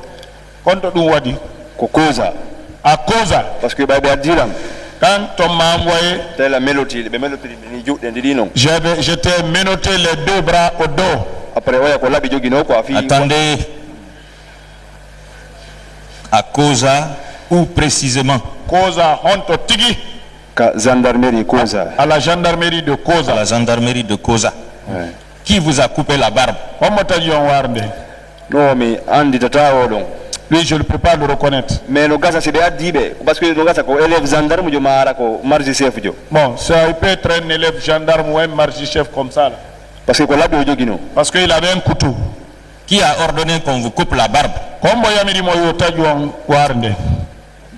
dum wadi ko causa a causa parce que ba be diram quand on m'a envoyé la mélodie ni judde ndi non j'étais menotté les deux bras au dos. Après ouais ko labi jogino ko afi. Attendez, à causa ou précisément? Causa honto tigi gendarmerie Koza. À la gendarmerie de Koza. À la gendarmerie de Koza. Ouais. Qui vous a coupé la barbe? Non, mais Andy Tatao donc. Lui, je ne peux pas le reconnaître. Mais le gars, c'est bien dit, parce que le gars, c'est un élève gendarme, je m'arrête, marge chef. Bon, ça peut être un élève gendarme ou un marge chef comme ça. Là. Parce que là, parce qu'il avait un couteau. Qui a ordonné qu'on vous coupe la barbe? Comme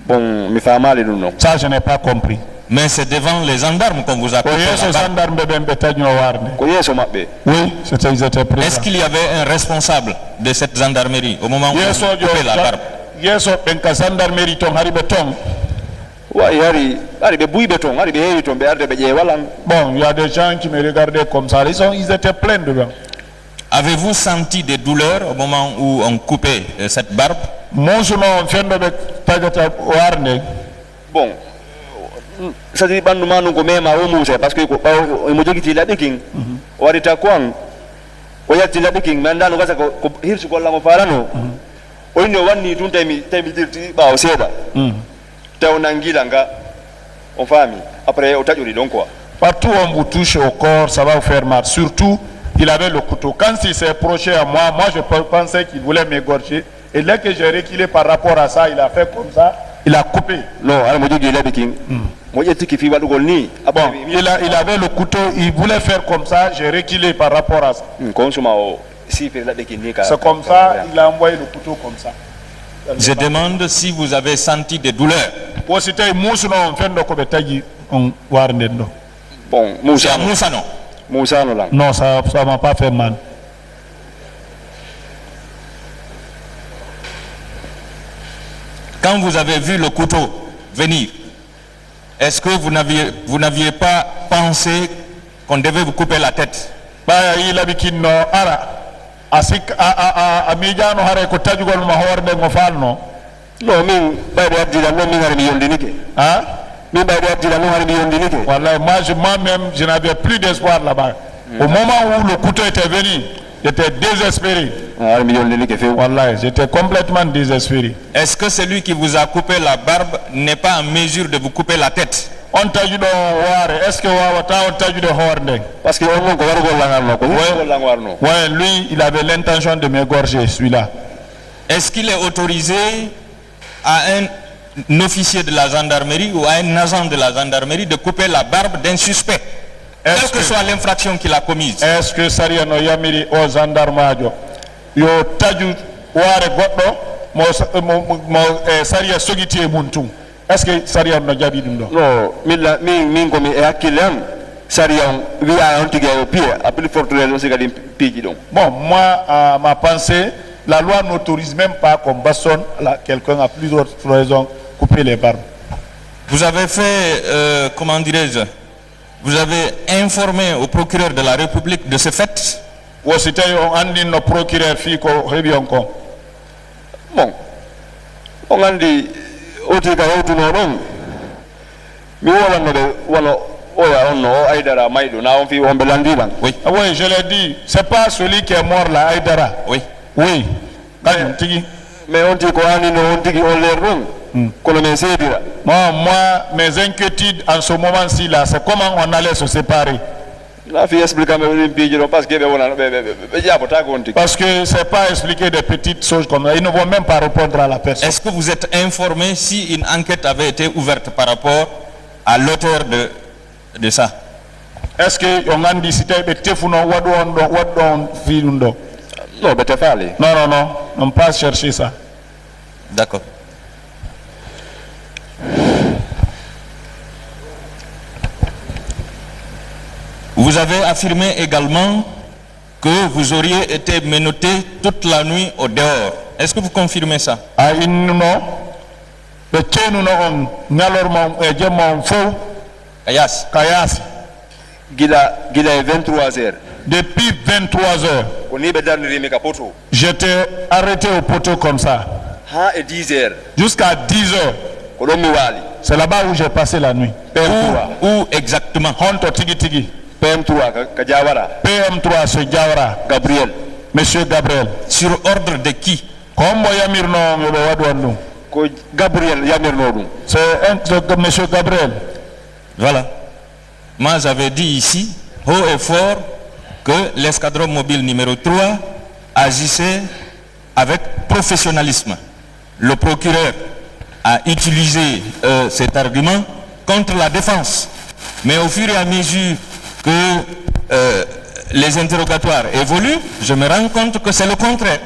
Bon, mi fa male non. Ça, je n'ai pas compris. Mais c'est devant les gendarmes qu'on vous a coupé la barbe. Oui, ils étaient présents. Est-ce qu'il y avait un responsable de cette gendarmerie au moment où vous avez coupé la barbe? Bon, il y a des gens qui me regardaient comme ça. Ils étaient pleins dedans. Avez-vous senti des douleurs au moment où on coupait cette barbe? Bon, ça dit pas nous ko mema o muse parce que ko mo jogi ti labe king wari ta kwang o ya ti labe king manda no kasa ko hirsu ko la mo farano o ni wanni tun temi dirti ba o seda ta onangila nga on fami après o tajuri donc quoi partout où on vous touche au corps ça va vous faire mal, surtout il avait le couteau. Quand il s'est approché à moi je pensais qu'il voulait m'égorger et dès que j'ai reculé par rapport à ça il a fait comme ça, il a coupé. Non, alors mo jogi labe king bon, il avait le couteau, il voulait faire comme ça, j'ai reculé par rapport à ça. C'est comme ça, il a envoyé le couteau comme ça. Je demande si vous avez senti des douleurs. Bon, Moussa non. Non, ça ne m'a pas fait mal. Quand vous avez vu le couteau venir, est-ce que vous n'aviez pas pensé qu'on devait vous couper la tête? Non, moi-même, je n'avais plus d'espoir là-bas. Au moment où le couteau était venu, j'étais désespéré. Voilà, j'étais complètement désespéré. Est-ce que celui qui vous a coupé la barbe n'est pas en mesure de vous couper la tête? Est-ce que parce que lui, il avait l'intention de m'égorger, celui-là. Est-ce qu'il est autorisé à un officier de la gendarmerie ou à un agent de la gendarmerie de couper la barbe d'un suspect, quelle que soit l'infraction qu'il a commise? Est-ce que Saria no yamiri o gendarmajo yo taju ware goddo mo Saria sogiti e muntu? Est-ce que Saria no jabi dum do? Non, min ko mi e hakilam Saria wi a on tigay au pied a plus forte raison c'est gadim piji donc. Bon, moi à ma pensée, la loi n'autorise même pas qu'on bastonne quelqu'un à plusieurs raisons couper les barbes. Vous avez fait comment dirais-je? Vous avez informé au procureur de la République de ce fait? Ou c'était un nos procureur fico rebionko. Bon, on a dit otika yotu no dong. Mi wala no wala oya onno Aïdara Maïdou na on fi on belandilan. Oui. Ah oui, je l'ai dit, c'est pas celui qui est mort là, Aïdara. Oui. Oui. Mais on dit quoi on dit on les rend. Moi, mes inquiétudes en ce moment-ci là, c'est comment on allait se séparer. Parce que c'est pas expliquer des petites choses comme ça. Ils ne vont même pas répondre à la personne. Est-ce que vous êtes informé si une enquête avait été ouverte par rapport à l'auteur de ça? Est-ce que on a dit c'était non, on pas chercher ça. D'accord. Vous avez affirmé également que vous auriez été menotté toute la nuit au dehors. Est-ce que vous confirmez ça? Kayas. Gila 23h. Depuis 23h. J'étais arrêté au poteau comme ça. Et 10h. Jusqu'à 10h. C'est là-bas où j'ai passé la nuit. Où exactement? Honto Tigi Tigi. PM3 Kajawara. PM3 c'est Jawara. Gabriel. Monsieur Gabriel. Sur ordre de qui? Gabriel Yamirno. C'est monsieur Gabriel. Voilà. Moi j'avais dit ici, haut et fort, que l'escadron mobile numéro 3 agissait avec professionnalisme. Le procureur a utilisé cet argument contre la défense. Mais au fur et à mesure que les interrogatoires évoluent, je me rends compte que c'est le contraire.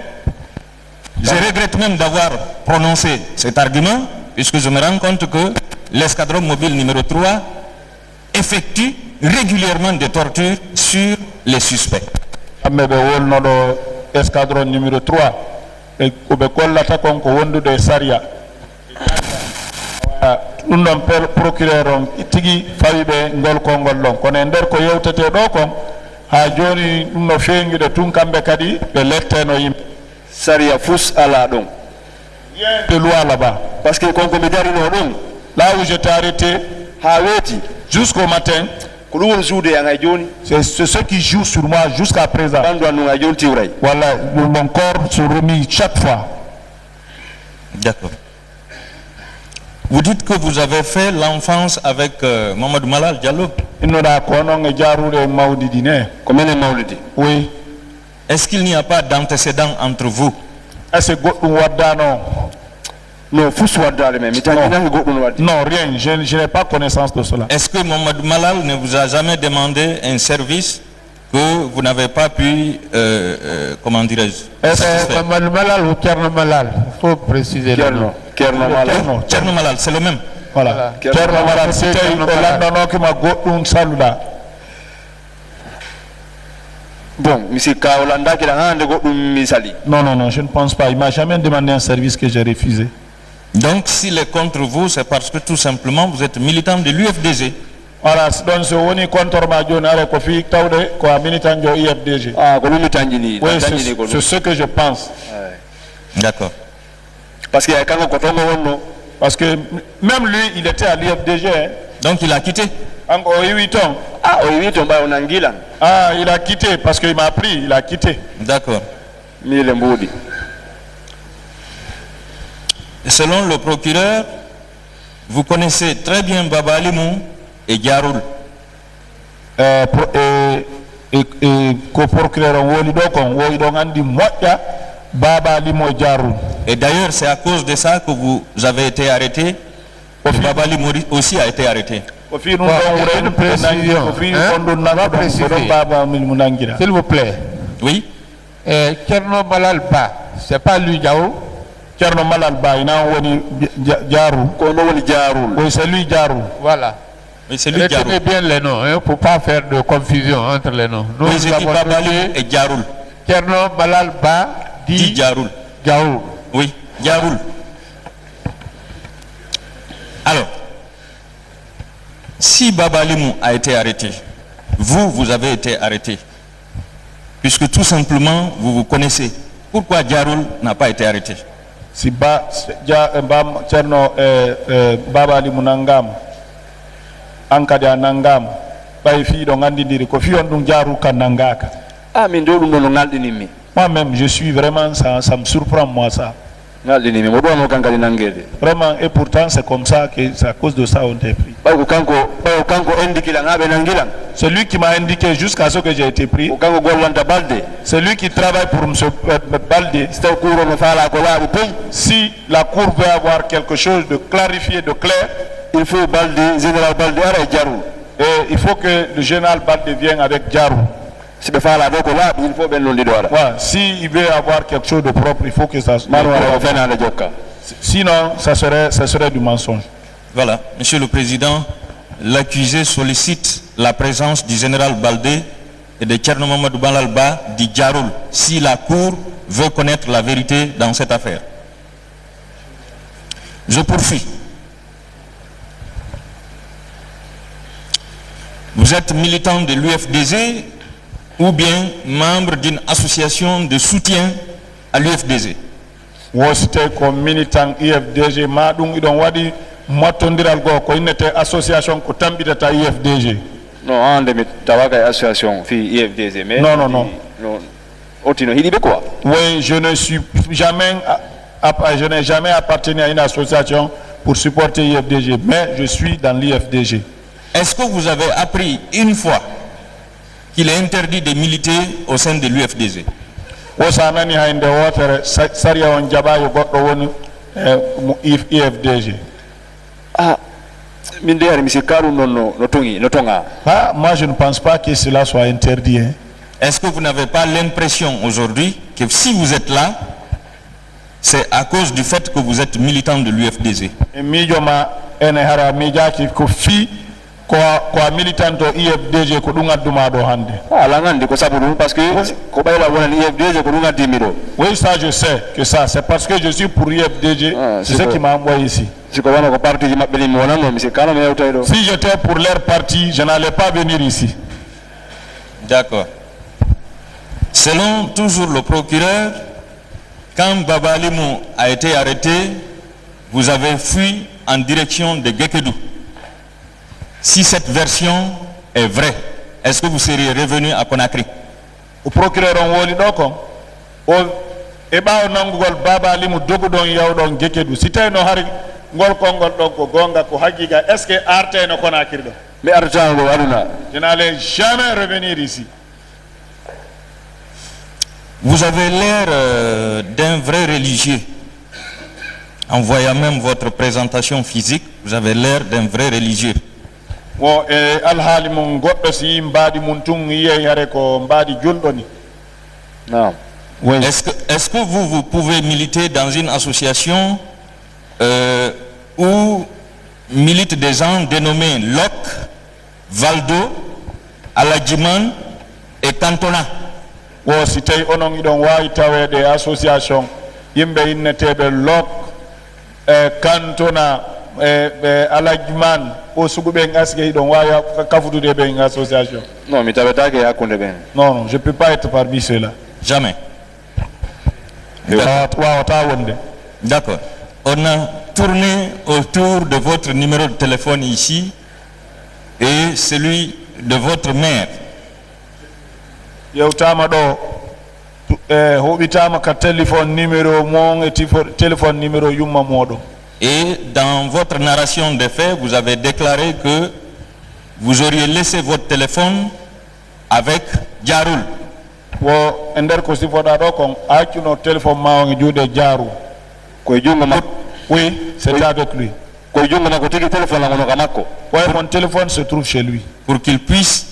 Je regrette même d'avoir prononcé cet argument, puisque je me rends compte que l'escadron mobile numéro 3 effectue régulièrement des tortures sur les suspects. Escadron numéro 3 e be kollata kon ko wondude saria ɗum ɗon procureur on tigi fawi ɓe ngol konngol ɗon kono e nder ko yewtete ɗo kon ha joni ɗum no feŋiɗe tun kamɓe kadi ɓe letteno yimɓe saria fus ala ɗon de loi là-bas parce que konko mi darino ɗum là où j'étais arrêté ha weeti jusqu'au matin ko ɗum woni suude an hay joni c'est ce qui joue sur moi jusqu'à présent ɓandu an ɗum hay joni tiwray voilà mon corps se remis chaque fois. D'accord. Vous dites que vous avez fait l'enfance avec Mamadou Malal Diallo. Oui. Est-ce qu'il n'y a pas d'antécédent entre vous? Non, rien, je n'ai pas connaissance de cela. Est-ce que Mamadou Malal ne vous a jamais demandé un service que vous n'avez pas pu, comment dirais-je? Mamadou Malal ou Kerno Malal? Il faut préciser le nom. Kerno Malal, c'est le même. Voilà. Kerno Malal, c'était qui m'a goûté saluda. Bon, monsieur Kaolanda qui a misali. Non, je ne pense pas. Il m'a jamais demandé un service que j'ai refusé. Donc, s'il est contre vous, c'est parce que tout simplement vous êtes militant de l'UFDG. Voilà, donc c'est on est contre ma jeune avec Kofi Taude, quoi, militant de l'UFDG. Ah, comme militant de oui, c'est ce que je pense. D'accord. Parce que parce que même lui, il était à l'UFDG. Hein. Donc il a quitté. Encore 8 ans. Ah, 8 ans, on a Anguilan. Ah, il a quitté parce qu'il m'a pris, il a quitté. D'accord. Selon le procureur, vous connaissez très bien Baba Alimou et Diaroul. Et d'ailleurs, c'est à cause de ça que vous avez été arrêté. Baba Alimou aussi a été arrêté. S'il vous plaît. Oui. Kerno Malal Ba, c'est pas lui Diaroul. Kerno Malal Ba, il a Diaroul. Oui, c'est lui Diaroul. Voilà. Oui, c'est lui Retenez bien les noms, hein, pour pas faire de confusion entre les noms. Nous avons Baba Alimou et Diaroul. Kerno Malal Ba dit Diaroul. Diaroul. Oui, Diaroul. Alors, si Baba Alimou a été arrêté, vous avez été arrêté, puisque tout simplement vous vous connaissez. Pourquoi Diaroul n'a pas été arrêté? Si Baba Alimou Nangam, Ankada Nangam, Baifi Dongandiri, Kofi on Diaroul Kanangaka. Ah, mais moi-même, je suis vraiment, ça me surprend moi ça. Vraiment, et pourtant c'est comme ça que c'est à cause de ça on t'a pris. C'est lui qui m'a indiqué jusqu'à ce que j'ai été pris. C'est lui qui travaille pour M. Balde. Si la cour veut avoir quelque chose de clarifié, de clair, il faut Balde, général Balde et Diarou. Et il faut que le général Balde vienne avec Diarou. Il faut bien le dire. S'il veut avoir quelque chose de propre, il faut que ça soit. Sinon, ça serait du mensonge. Voilà, Monsieur le Président, l'accusé sollicite la présence du général Baldé et de Kerno Mamadou Malal Ba dit Diaroul, si la Cour veut connaître la vérité dans cette affaire. Je poursuis. Vous êtes militant de l'UFDG ou bien membre d'une association de soutien à l'UFDG? C'était comme militant UFDG, madung idon wadi motondiral go ko inete association ko tambidata UFDG. Non, on demit tawaka association fi UFDG mais non. Otino hidibe quoi? Oui, je n'ai jamais appartenu à une association pour supporter l'UFDG, mais je suis dans l'UFDG. Est-ce que vous avez appris une fois qu'il est interdit de militer au sein de l'UFDG? Ah, moi je ne pense pas que cela soit interdit. Hein. Est-ce que vous n'avez pas l'impression aujourd'hui que si vous êtes là, c'est à cause du fait que vous êtes militant de l'UFDG. Ko militant to IFDG ko dunga duma do hande. La ngandi ko sabu parce que ko bayla wona IFDG ko dunga dimiro. Oui, ça je sais que ça c'est parce que je suis pour IFDG, c'est ce qui m'a envoyé ici. Si j'étais pour leur parti, je n'allais pas venir ici. D'accord. Selon toujours le procureur, quand Baba Alimou a été arrêté, vous avez fui en direction de Gekedou. Si cette version est vraie, est-ce que vous seriez revenu à Conakry? Le procureur on woli doko o e bawo nangugol Baba Alimou dogu don yawdon Gekedou si tay no hari ngol kongol don ko gonga ko hakika est-ce que arte no Conakry do? Mais argent do aduna. Je n'allais jamais revenir ici. Vous avez l'air d'un vrai religieux. En voyant même votre présentation physique, vous avez l'air d'un vrai religieux. Est-ce que vous pouvez militer dans une association où militent des gens dénommés Locke, Valdo, Aladjiman et Cantona? Si tay onon idon wawi tawede association yimbe innetebe Locke, Cantona, Aladjiman o sugube ngaske idon wawi kafutude be association. Non, mais tabetake yakunde ben. Non, je peux pas être parmi ceux-là. Jamais. D'accord. On a tourné autour de votre numéro de téléphone ici et celui de votre mère. Yewtama do hobitama ka téléphone numéro mon et téléphone numéro yumma modo. Et dans votre narration des faits, vous avez déclaré que vous auriez laissé votre téléphone avec Diaroul. Wo ender ko sifoda do kon accuno téléphone ma on juude Diarou. Ko jungo ma. Oui, c'est avec lui. Ko jungo ma ko tigi téléphone la ngono kamako. Ouais, mon téléphone se trouve chez lui. Pour qu'il puisse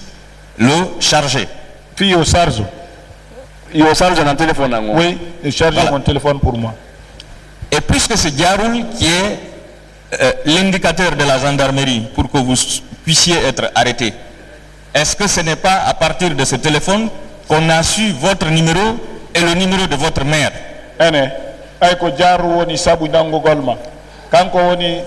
le charger. Puis au charge. Il charge un téléphone. Oui, il charge mon téléphone pour moi. Et puisque c'est Diaroul qui est l'indicateur de la gendarmerie pour que vous puissiez être arrêté, est-ce que ce n'est pas à partir de ce téléphone qu'on a su votre numéro et le numéro de votre mère? Aiko Diarou woni sabu nango golma. Kanko woni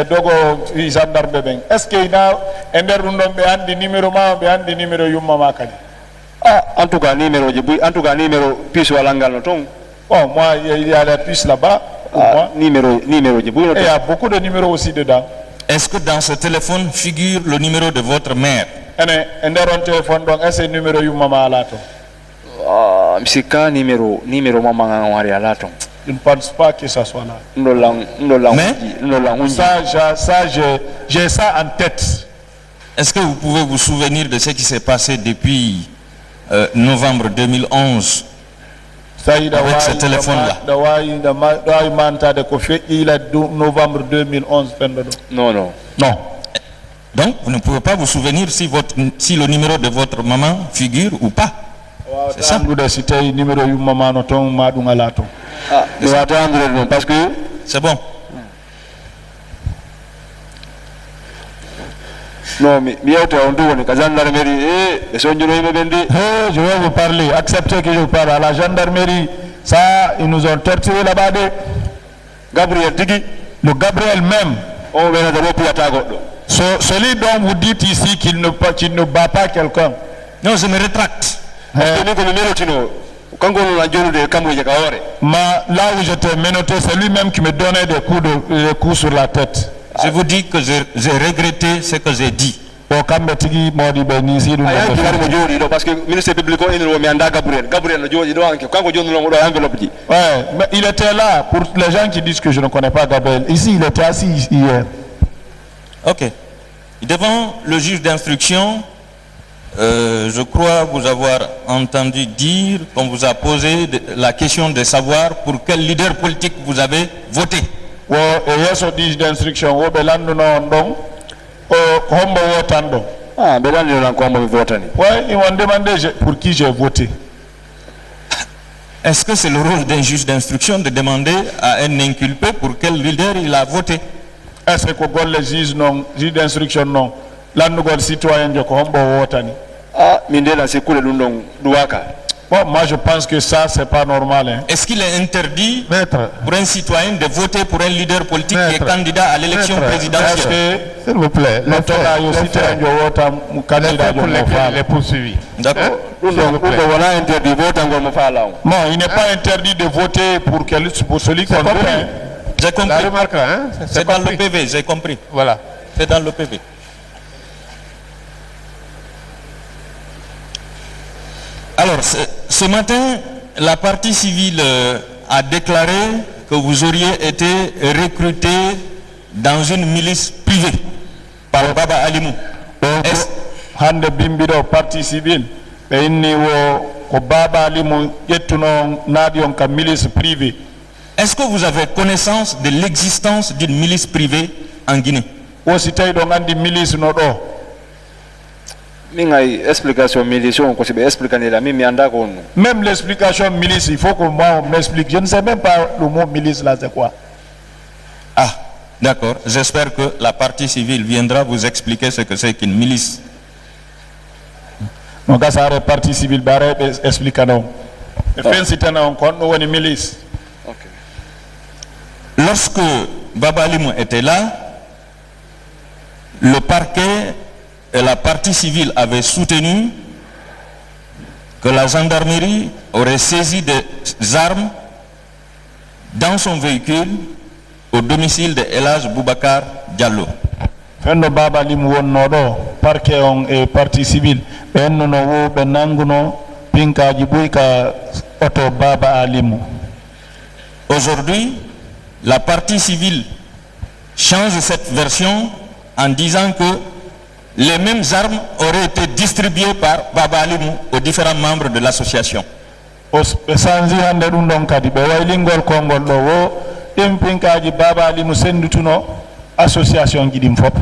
dogo gendarme ben. Est-ce que ina ender dum don be andi numéro ma be andi numéro yumma ma kadi? En tout cas, numéro puce walangal no ton. Bon, moi, il y a la puce là-bas. Numéro. Et il y a beaucoup de numéros aussi dedans. Est-ce que dans ce téléphone figure le numéro de votre mère? Téléphone, donc, est-ce que numéro yu maman alato? Msika numéro maman ngawari alato. Je ne pense pas que ça soit là. Mais ça, j'ai ça en tête. Est-ce que vous pouvez vous souvenir de ce qui s'est passé depuis novembre 2011 avec ce téléphone-là? Novembre 2011. Non. Donc, vous ne pouvez pas vous souvenir si le numéro de votre maman figure ou pas. C'est ça. Parce que c'est bon. Non, mais je vais vous parler. Acceptez que je vous parle. À la gendarmerie, ça, ils nous ont torturé là-bas. Gabriel Tigui. Le Gabriel même. Celui dont vous dites ici qu'il ne bat pas quelqu'un. Non, je me rétracte. Là où j'étais menotté, c'est lui-même qui me donnait des coups sur la tête. Je vous dis que j'ai regretté ce que j'ai dit. Parce que mais il était là pour les gens qui disent que je ne connais pas Gabriel. Ici, il était assis hier. Ok. Devant le juge d'instruction, je crois vous avoir entendu dire qu'on vous a posé la question de savoir pour quel leader politique vous avez voté. Oui, d'instruction. Ouais, ils m'ont demandé pour qui j'ai voté. Est-ce que c'est le rôle d'un juge d'instruction de demander à un inculpé pour quel leader il a voté? Est-ce que le juge d'instruction non? Là, nous avons citoyen de Kombo Wotani. Ah, Mindela, c'est cool, l'undong, douaka. Bon, moi je pense que ça, c'est pas normal. Hein. Est-ce qu'il est interdit Maître, pour un citoyen de voter pour un leader politique qui est candidat à l'élection présidentielle? s'il vous plaît, les faits pour lesquels il est poursuivi. D'accord. Non, il n'est pas interdit de voter pour celui qu'on veut. J'ai compris. La remarque, hein? C'est dans le PV, j'ai compris. Voilà. C'est dans le PV. Alors, ce matin, la partie civile a déclaré que vous auriez été recruté dans une milice privée par Baba Alimou. Hande bimbido partie civile be inni ko Baba Alimou yettuno nadion ka milice privée. Est-ce que vous avez connaissance de l'existence d'une milice privée en Guinée? Aussi tay do ngandi milice no do. Mingai explication milice on possible expliquer la mimi anda ko. Même l'explication milice, il faut que moi on m'explique. Je ne sais même pas le mot milice là c'est quoi. Ah, d'accord. J'espère que la partie civile viendra vous expliquer ce que c'est qu'une milice. Donc ça la partie civile bare expliquer non. Et fin c'est on compte no une milice. OK. Lorsque Baba Alimou était là, le parquet et la partie civile avaient soutenu que la gendarmerie aurait saisi des armes dans son véhicule au domicile de Elhadj Boubacar Diallo. Fendo Baba Alimou wonno do parquet on et partie civile benno no wo be nanguno pinkaji buyka auto Baba Alimou. Aujourd'hui, la partie civile change cette version en disant que les mêmes armes auraient été distribuées par Baba Alimou aux différents membres de l'association. Sanzi hande dum don kadi be waylingol kongol do wo impinkaji Baba Alimou sendutuno association gidim fop.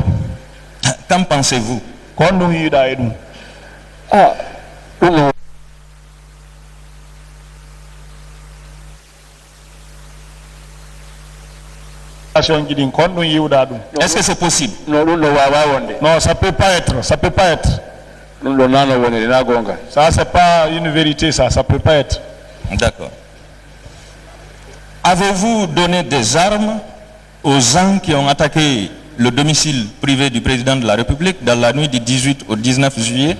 Qu'en pensez-vous? Kon dum yida e dum. Ah, est-ce que c'est possible? Non, ça peut pas être, ça peut pas être. Ça c'est pas une vérité, ça peut pas être. D'accord. Avez-vous donné des armes aux gens qui ont attaqué le domicile privé du président de la République dans la nuit du 18 au 19 juillet?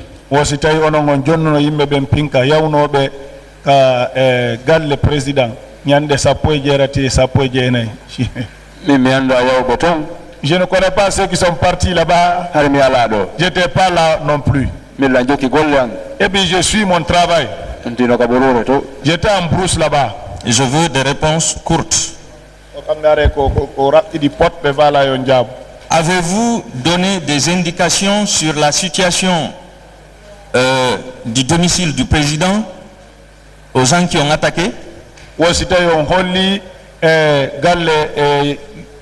Galle président nyande sappo e jerati sappo e jeenay. Je ne connais pas ceux qui sont partis là-bas. J'étais pas là non plus. Et puis je suis mon travail. J'étais en brousse là-bas. Je veux des réponses courtes. Avez-vous donné des indications sur la situation du domicile du président aux gens qui ont attaqué?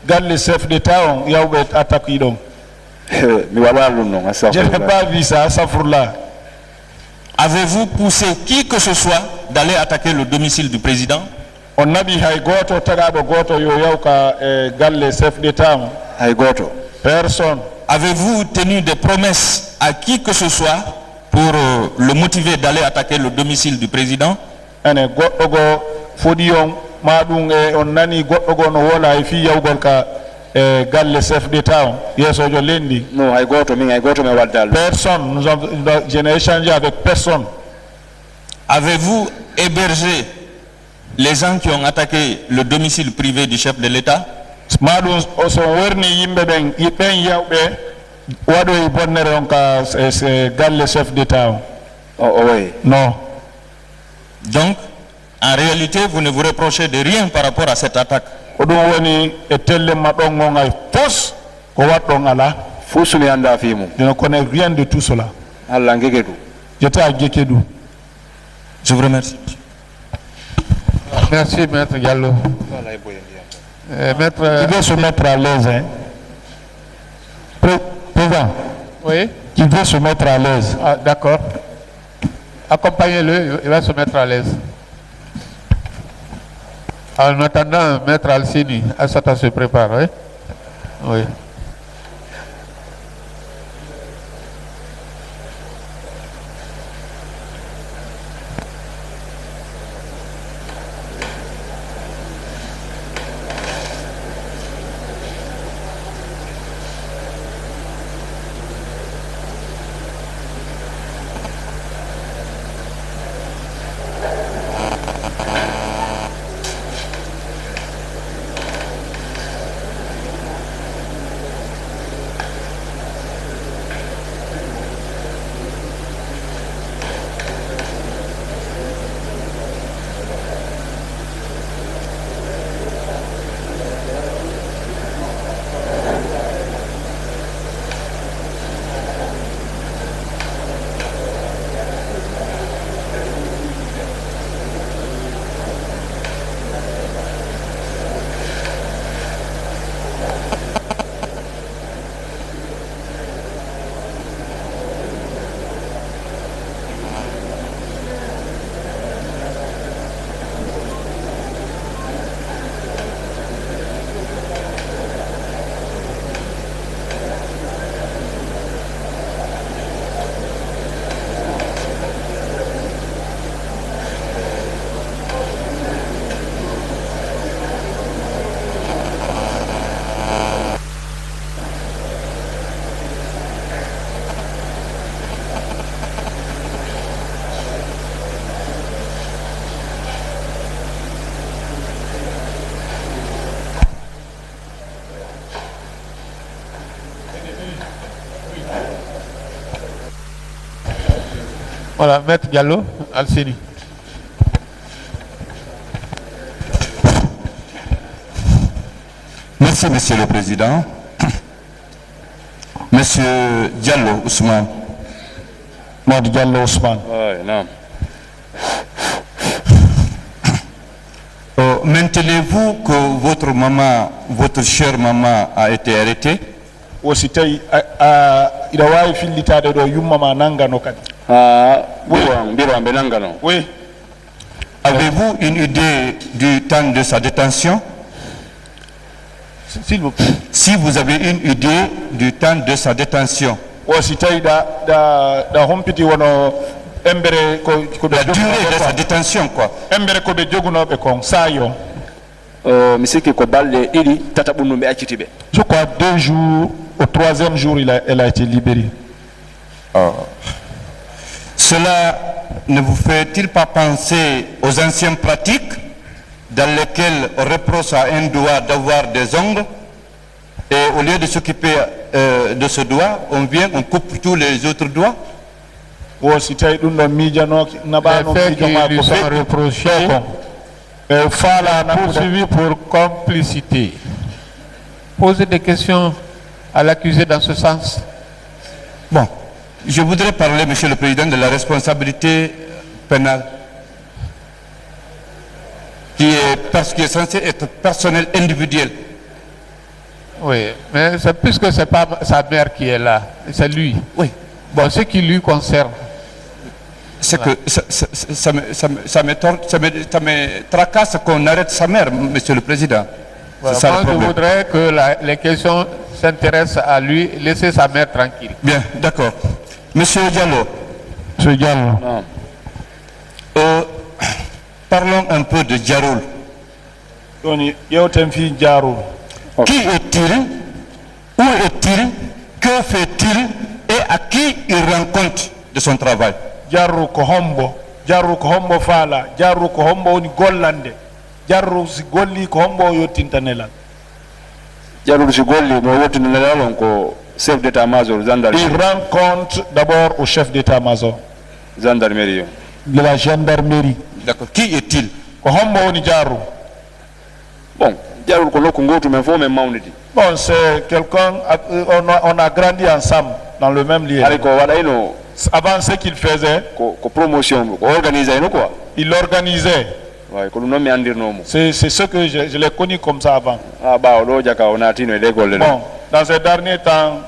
Galle chef d'État on yawbe attaque donc. Je n'ai pas vu ça, ça pour là. Avez-vous poussé qui que ce soit d'aller attaquer le domicile du président? On a dit hay goto tagado goto yo yawka galle chef d'État. Hay goto. Personne. Avez-vous tenu des promesses à qui que ce soit pour le motiver d'aller attaquer le domicile du président? Ane goto go fodion madung e on nani goto go no wola e fi yawgol ka galle chef d'État yeso jo lendi. Non, hay goto me waddal. Personne, je n'ai échangé avec personne. Avez-vous hébergé les gens qui ont attaqué le domicile privé du chef de l'État? Madum oso werni yimbe ben yawbe wado e bonnere on ka galle chef d'État. Oh oui. Non. Donc en réalité, vous ne vous reprochez de rien par rapport à cette attaque. Je ne connais rien de tout cela. J'étais à Gekedou. Je vous remercie. Merci, Maître Diallo. Il veut se mettre à l'aise. Hein? Président. Oui. Il veut se mettre à l'aise. Ah, d'accord. Accompagnez-le, il va se mettre à l'aise. En attendant, Maître Alcini, Assata se prépare, oui. Oui. Voilà, Maître Diallo, Alcini. Merci, Monsieur le Président. Monsieur Diallo Ousmane. Maître Diallo Ousmane. Oui, non. Maintenez-vous que votre maman, votre chère maman a été arrêtée? Aussi tay ida wawi fillitade do yummama nangano kadi. Oui. Avez-vous une idée du temps de sa détention? S'il vous plaît. Si vous avez une idée du temps de sa détention. Aussi tay da hompiti wono embere ko la durée de sa détention quoi. Embere ko be jogunobe kon sayo. Misiki ko balde idi tatabunumbe accitibe. Je crois 2 jours, au 3e jour elle a été libérée. Cela ne vous fait-il pas penser aux anciennes pratiques dans lesquelles on reproche à un doigt d'avoir des ongles et au lieu de s'occuper de ce doigt, on vient, on coupe tous les autres doigts? Les faits qui lui sont reprochés, poursuivi pour complicité. Posez des questions à l'accusé dans ce sens. Bon, je voudrais parler, Monsieur le Président, de la responsabilité pénale qui est censée être personnelle, individuelle. Oui, mais c'est puisque c'est pas sa mère qui est là, c'est lui. Oui. Bon, ce qui lui concerne. C'est que ça me tracasse qu'on arrête sa mère, Monsieur le Président. Voilà, moi, je voudrais que les questions s'intéressent à lui, laisser sa mère tranquille. Bien, d'accord. Monsieur Diallo. Monsieur Diallo. Parlons un peu de Diaroul. Qui est-il? Où est-il? Que fait-il? Et à qui il rend compte de son travail? Jarru ko hombo fala, jarru ko hombo woni gollande, jarru si golli ko hombo yottinta nelal. Jarru si golli mo yottinta nelal on ko chef d'état-major gendarmerie. Il rend compte d'abord au chef d'état-major. Gendarmerie. De la gendarmerie. D'accord. Qui est-il? Ko hombo woni jarru. Bon, jarru ko nokku gotu men fo men mawnidi. Bon, c'est quelqu'un, on a grandi ensemble dans le même lieu. Avant ce qu'il faisait, il organisait. C'est ce que je l'ai connu comme ça avant. Bon, dans ces derniers temps,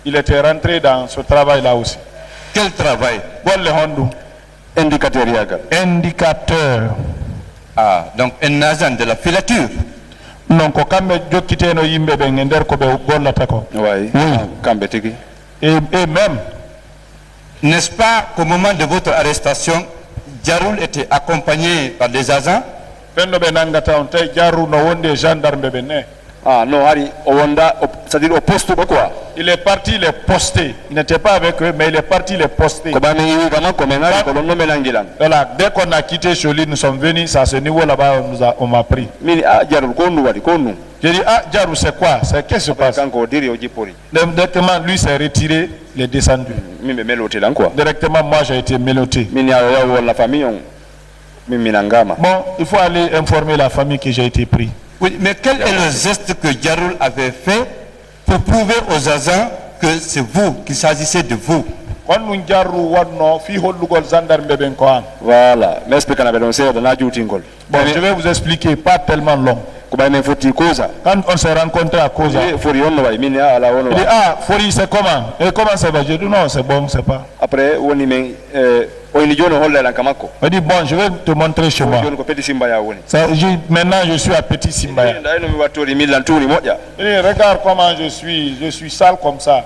il était rentré dans ce travail-là aussi. Quel travail? Indicateur. Indicateur. Ah, donc un agent de la filature. Non, ko kambe jokkiteno yimbe be ngender ko be gollata ko. Oui. Kambe tigi. Et même, N'est-ce pas qu'au moment de votre arrestation, Djaroul était accompagné par des agents? fenno be nangata on tay jaru no wonde gendarme be ne. Ah non, Harry, c'est-à-dire au poste quoi? Il est parti, il est posté. Il n'était pas avec eux, mais il est parti, il est posté. Voilà, dès qu'on a quitté Choli, nous sommes venus, c'est à ce niveau là-bas, on m'a pris. J'ai dit, ah, Djarou, c'est quoi? Qu'est-ce qui se passe? Directement, lui s'est retiré, il est descendu. Directement, moi, j'ai été mélotté. Bon, il faut aller informer la famille que j'ai été pris. Oui, mais quel est le geste que Djaroul avait fait pour prouver aux agents que c'est vous, qu'il s'agissait de vous? Voilà, mais bon, je vais vous expliquer, pas tellement long. Quand on s'est rencontré à Koza, il dit, ah, Fori, c'est comment? Et comment ça va? Je dis, non, c'est bon, c'est pas. Après, il dit, bon, je vais te montrer chez moi. Maintenant, je suis à Petit Simbaya. Il dit, regarde comment je suis sale comme ça.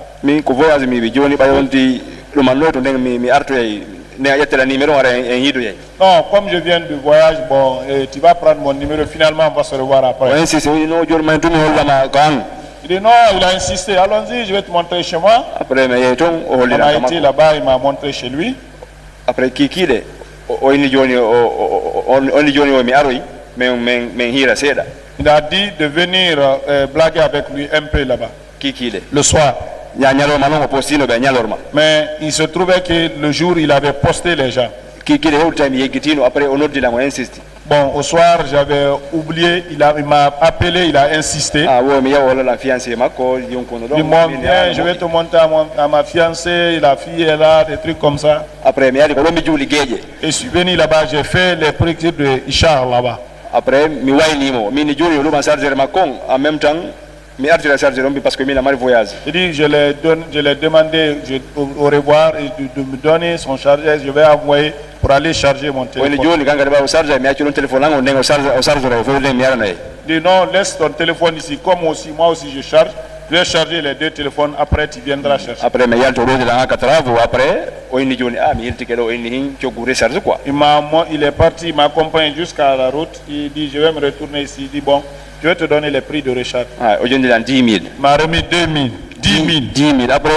Non, comme je viens du voyage, bon, tu vas prendre mon numéro, finalement on va se revoir après. Il dit non, il a insisté, allons-y, je vais te montrer chez moi. On a été là-bas, il m'a montré chez lui. Après, il a dit de venir blaguer avec lui un peu là-bas, le soir. Mais il se trouvait que le jour, il avait posté les gens. Bon, au soir, j'avais oublié, il m'a appelé, il a insisté. Il dit, bon, viens, je vais te montrer à ma fiancée, la fille est là, des trucs comme ça. Et je suis venu là-bas, j'ai fait les prières de Ishar là-bas. Après, en même temps, parce que voyage. Il dit, je l'ai demandé au revoir et de me donner son chargeur, je vais envoyer pour aller charger mon téléphone. Il dit, non, laisse ton téléphone ici, comme aussi, moi aussi je charge. Je vais charger les deux téléphones, après tu viendras chercher. Après, il est parti, il m'a accompagné jusqu'à la route. Il dit, je vais me retourner ici. Il dit, bon, je vais te donner les prix de recharge. Il m'a remis 2 000. 10 000. Après,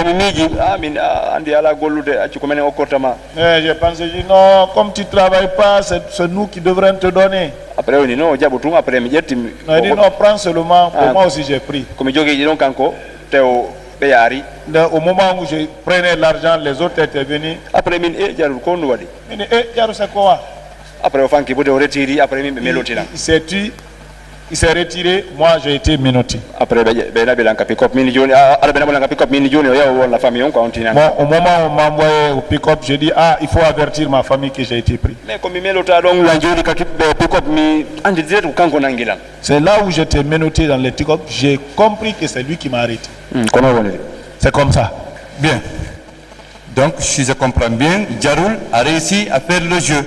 j'ai pensé, non, comme tu ne travailles pas, c'est nous qui devrions te donner. Après, il dit, non, il dit, non, prends seulement, pour moi aussi j'ai pris. Au moment où je prenais l'argent, les autres étaient venus. Après, il dit, Djarou, c'est quoi? Après, il s'est retiré, moi j'ai été menotté. Après, au moment où on m'a envoyé au pick-up, j'ai dit, ah, il faut avertir ma famille que j'ai été pris. C'est là où j'étais menotté dans le pick-up, j'ai compris que c'est lui qui m'a arrêté. C'est comme ça. Bien. Donc, si je comprends bien, Djaroul a réussi à faire le jeu.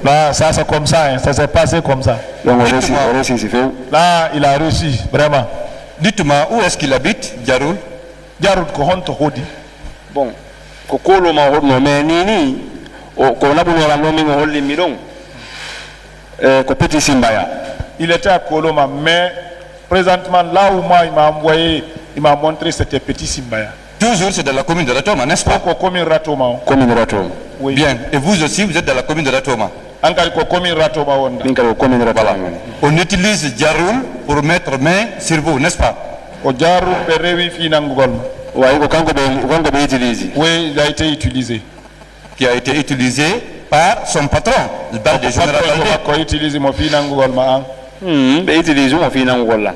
Là, ça c'est comme ça, hein, ça s'est passé comme ça. Là, il a réussi, vraiment. Dites-moi, où est-ce qu'il habite, Djaroul? Djaroul, Kohonto Hodi. Bon, Kokolo ma hodno mais nini, ko nabuno la nomi ngo holli midon. Ko Petit Simbaya. Il était à Koloma, mais présentement, là où moi il m'a envoyé, il m'a montré c'était Petit Simbaya. Toujours c'est dans la commune de Ratoma, n'est-ce pas? Commune Ratoma. Commune Ratoma. Oui. Bien. Et vous aussi, vous êtes dans la commune de Ratoma. On utilise Djaroul pour mettre main sur vous, n'est-ce pas? Oui, il a été utilisé. Qui a été utilisé par son patron, le bar de général Baldé.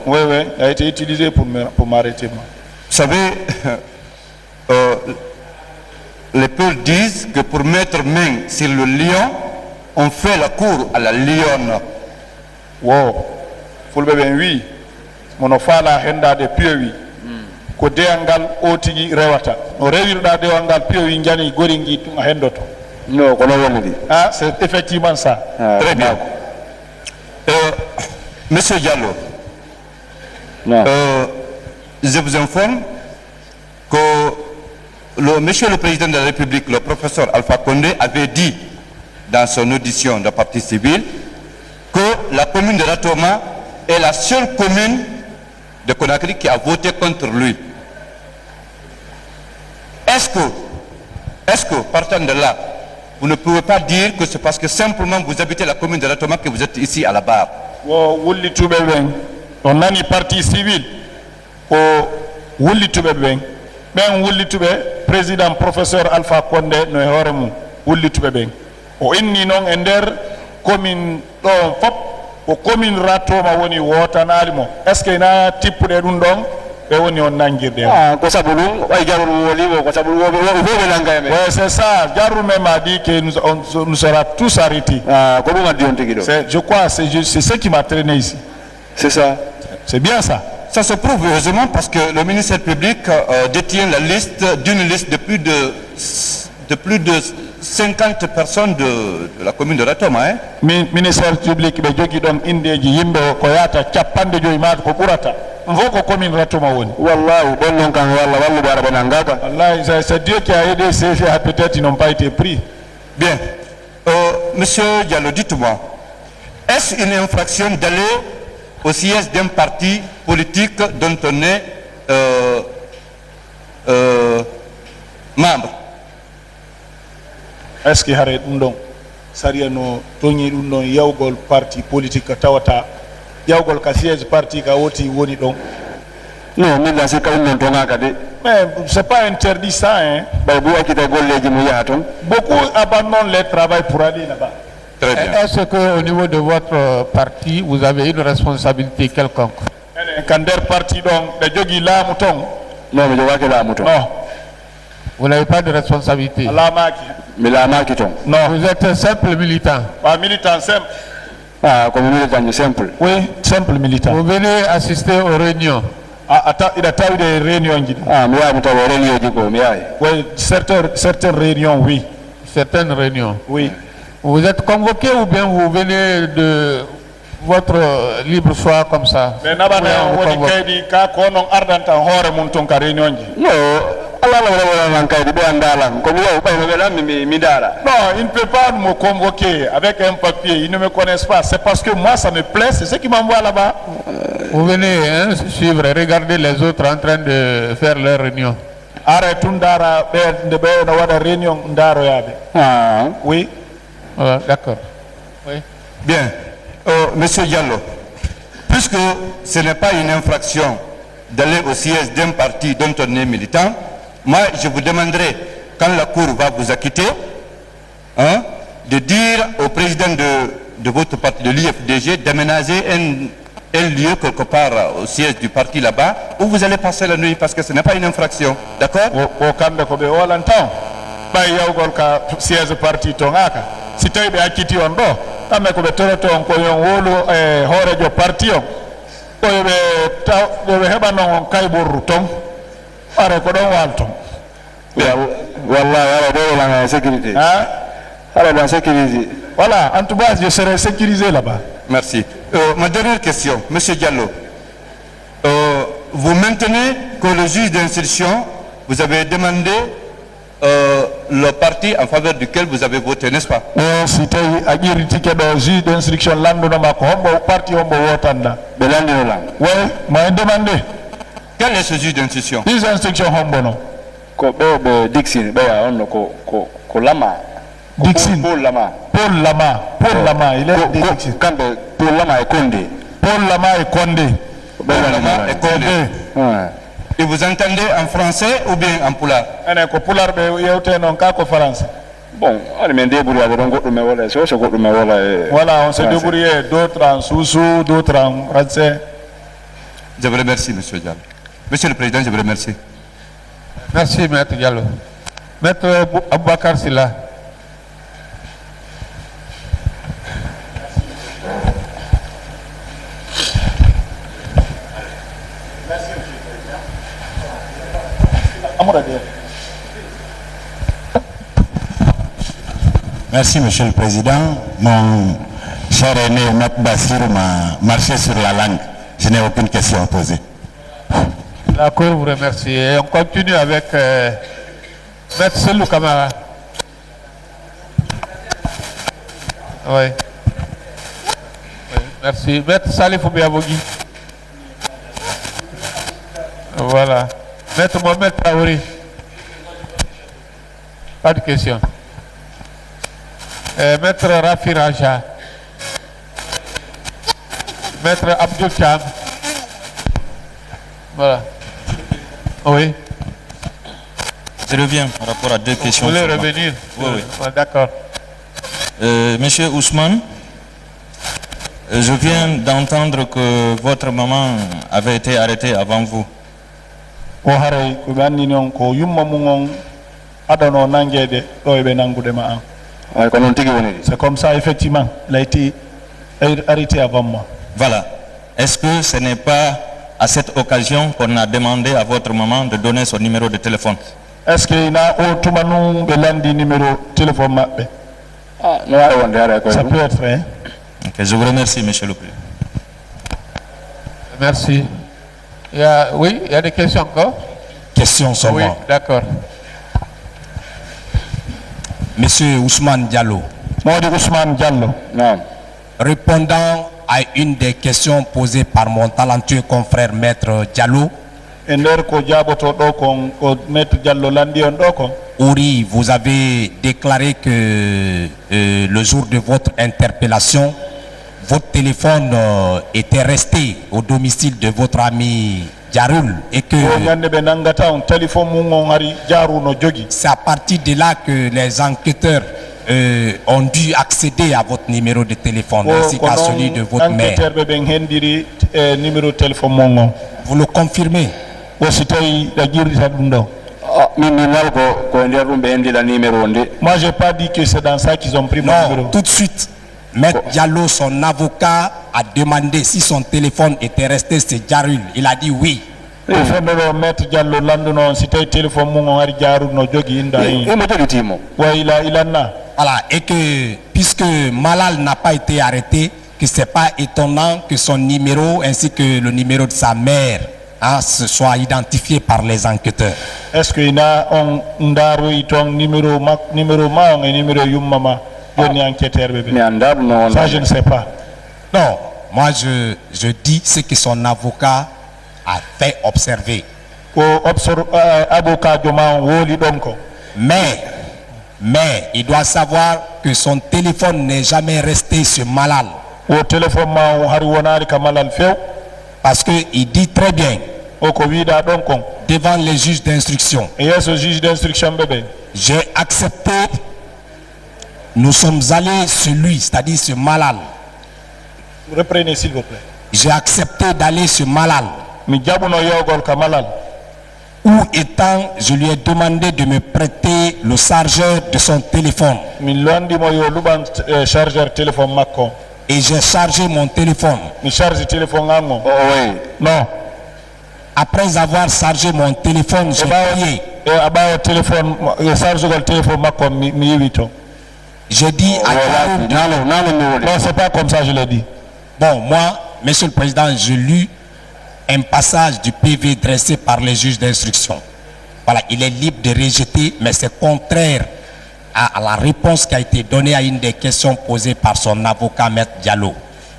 Oui, il a été utilisé pour m'arrêter. Vous savez, les peuples disent que pour mettre main sur le lion, on fait la cour à la lionne. Wow. Oui. Monofala henda de piewi. Ko de angal otigi rewata. No rewirda de angal piewi ngani goringi tun hendoto. Non, qu'on a dit. Ah, c'est effectivement ça. Très bien. Monsieur Diallo, je vous informe que Monsieur le Président de la République, le professeur Alpha Condé, avait dit dans son audition de partie civile que la commune de Ratoma est la seule commune de Conakry qui a voté contre lui. Est-ce que, partant de là, vous ne pouvez pas dire que c'est parce que simplement vous habitez la commune de Ratoma que vous êtes ici à la barre? On a une partie civile. Président professeur Alpha Condé no horemu wullitube ben o inni non e nder commune do fop ko commune Ratoma woni wotanali mo est ce que na tippude dum don be woni on nangirde ko sabu dum way jarul woli ko sabu wobe nangay ouais c'est ça jarul même a dit que nous sera tous arrêtés ko dum adi on tigi do je crois c'est ce qui m'a traîné ici, c'est ça, c'est bien ça. Ça se prouve heureusement parce que le ministère public détient la liste d'une liste de plus de 50 personnes de la commune de Ratoma. Hein? Ministère public be jogi don indeji yimbe ko yata capande joyi ma ko burata mvoko commune Ratoma woni. Wallahi don non kan wallu bara benangaka. Wallahi c'est Dieu qui a aidé ces faits, peut-être ils n'ont pas été pris. Bien. Monsieur Diallo, dites-moi, est-ce une infraction d'aller au siège d'un parti politique dont on est membre? Est-ce que hare dum don sariya no toñi dum non yawgol parti politique tawata yawgol ka siège parti ka woti woni don? Non, mais là c'est quand même tonga de. Mais c'est pas interdit ça hein. Beaucoup abandonnent leur travail pour aller là-bas. Est-ce qu'au niveau de votre parti, vous avez une responsabilité quelconque? Quand parti donc, non, mais non. Vous n'avez pas de responsabilité? Non. Vous êtes simple militant? Pas militant simple. Ah, comme militant simple. Oui, simple militant. Vous venez assister aux réunions? Il a eu des réunions. Ah, oui, certaines réunions, oui. Certaines réunions? Oui. Vous êtes convoqué ou bien vous venez de votre libre choix comme ça? Mais non, il ne peut pas me convoquer avec un papier, ils ne me connaissent pas. C'est parce que moi ça me plaît, c'est ce qui m'envoie là-bas. Vous venez suivre et regarder les autres en train de faire leur réunion. Oui. D'accord. Oui. Bien. Monsieur Diallo, puisque ce n'est pas une infraction d'aller au siège d'un parti dont on est militant, moi je vous demanderai, quand la Cour va vous acquitter, hein, de dire au président de votre parti, de l'IFDG, d'aménager un lieu quelque part au siège du parti là-bas, où vous allez passer la nuit, parce que ce n'est pas une infraction. D'accord? Si tu es acquitté en dos, tu as été en wolu horejo parti on ko be heba non kay borru ton are ko don walton wallahi ala do la sécurité ala la sécurité. Voilà, en tout cas je serai sécurisé là-bas. Merci. Ma dernière question, monsieur Diallo, vous maintenez que le juge d'instruction, vous avez demandé le parti en faveur duquel vous avez voté, n'est-ce pas? Si tu as un juge d'instruction, parti oui, moi demandé. Quel est ce juge d'instruction? Juge d'instruction Hombono. Dixon, Dixon. Paul Lama. Paul Lama, il est Dixon. Paul Lama et Condé. Paul Lama et Condé. Paul Lama et Condé. Et vous entendez en français ou bien en pulaar? Bon, voilà, on s'est débrouillé, d'autres en Soussou, d'autres en français. Je vous remercie, monsieur Diallo. Monsieur le Président, je vous remercie. Merci, Maître Diallo. Maître Aboubakar Silla. Merci, Monsieur le Président. Mon cher aîné, Maître Bassir, m'a marché sur la langue. Je n'ai aucune question à poser. La Cour vous remercie. Et on continue avec Maître Selou Kamara. Oui. Merci. Maître Salif Oubiabogui. Voilà. Maître Mohamed Traoré. Pas de question. Maître Rafi Raja. Maître Abdul Cham. Voilà. Oui. Je reviens par rapport à deux questions. Vous voulez revenir? Oui, oui. D'accord. Monsieur Ousmane, je viens d'entendre que votre maman avait été arrêtée avant vous. C'est comme ça, effectivement. Il a été arrêté avant moi. Voilà. Est-ce que ce n'est pas à cette occasion qu'on a demandé à votre maman de donner son numéro de téléphone? Est-ce qu'il y a un numéro de téléphone? Ça peut être, hein? Okay, je vous remercie, Monsieur le Président. Merci. Oui, il y a des questions encore? Question seulement. Oui, d'accord. Monsieur Ousmane Diallo. Ousmane Diallo. Non. Répondant à une des questions posées par mon talentueux confrère Maître Diallo, Ouri, vous avez déclaré que le jour de votre interpellation, votre téléphone était resté au domicile de votre ami Jarul et que c'est à partir de là que les enquêteurs ont dû accéder à votre numéro de téléphone ainsi qu'à celui de votre mère. Vous le confirmez? Moi j'ai pas dit que c'est dans ça qu'ils ont pris mon numéro. Non, tout de suite. Maître Diallo, son avocat, a demandé si son téléphone était resté chez Jarul. Il a dit oui. Maître Diallo landuno c'était téléphone mon ari jaru no jogi inda yi. Voilà, et que puisque Malal n'a pas été arrêté, que c'est pas étonnant que son numéro ainsi que le numéro de sa mère se soit identifié par les enquêteurs. Est-ce qu'il y a un numéro ma et numéro yummama enquêteur bébé? Ça je ne sais pas. Non, moi je dis ce que son avocat a fait observer. Mais il doit savoir que son téléphone n'est jamais resté sur Malal. Parce qu'il dit très bien devant les juges d'instruction. J'ai accepté, nous sommes allés sur lui, c'est-à-dire sur Malal. Reprenez s'il vous plaît. J'ai accepté d'aller sur Malal. Où étant, je lui ai demandé de me prêter le chargeur de son téléphone. Et j'ai chargé mon téléphone. Non. Après avoir chargé mon téléphone, j'ai prié. J'ai dit à Jarul. Non, c'est pas comme ça, je l'ai dit. Bon, moi, Monsieur le Président, j'ai lu un passage du PV dressé par les juges d'instruction. Voilà, il est libre de rejeter, mais c'est contraire à la réponse qui a été donnée à une des questions posées par son avocat, Maître Diallo.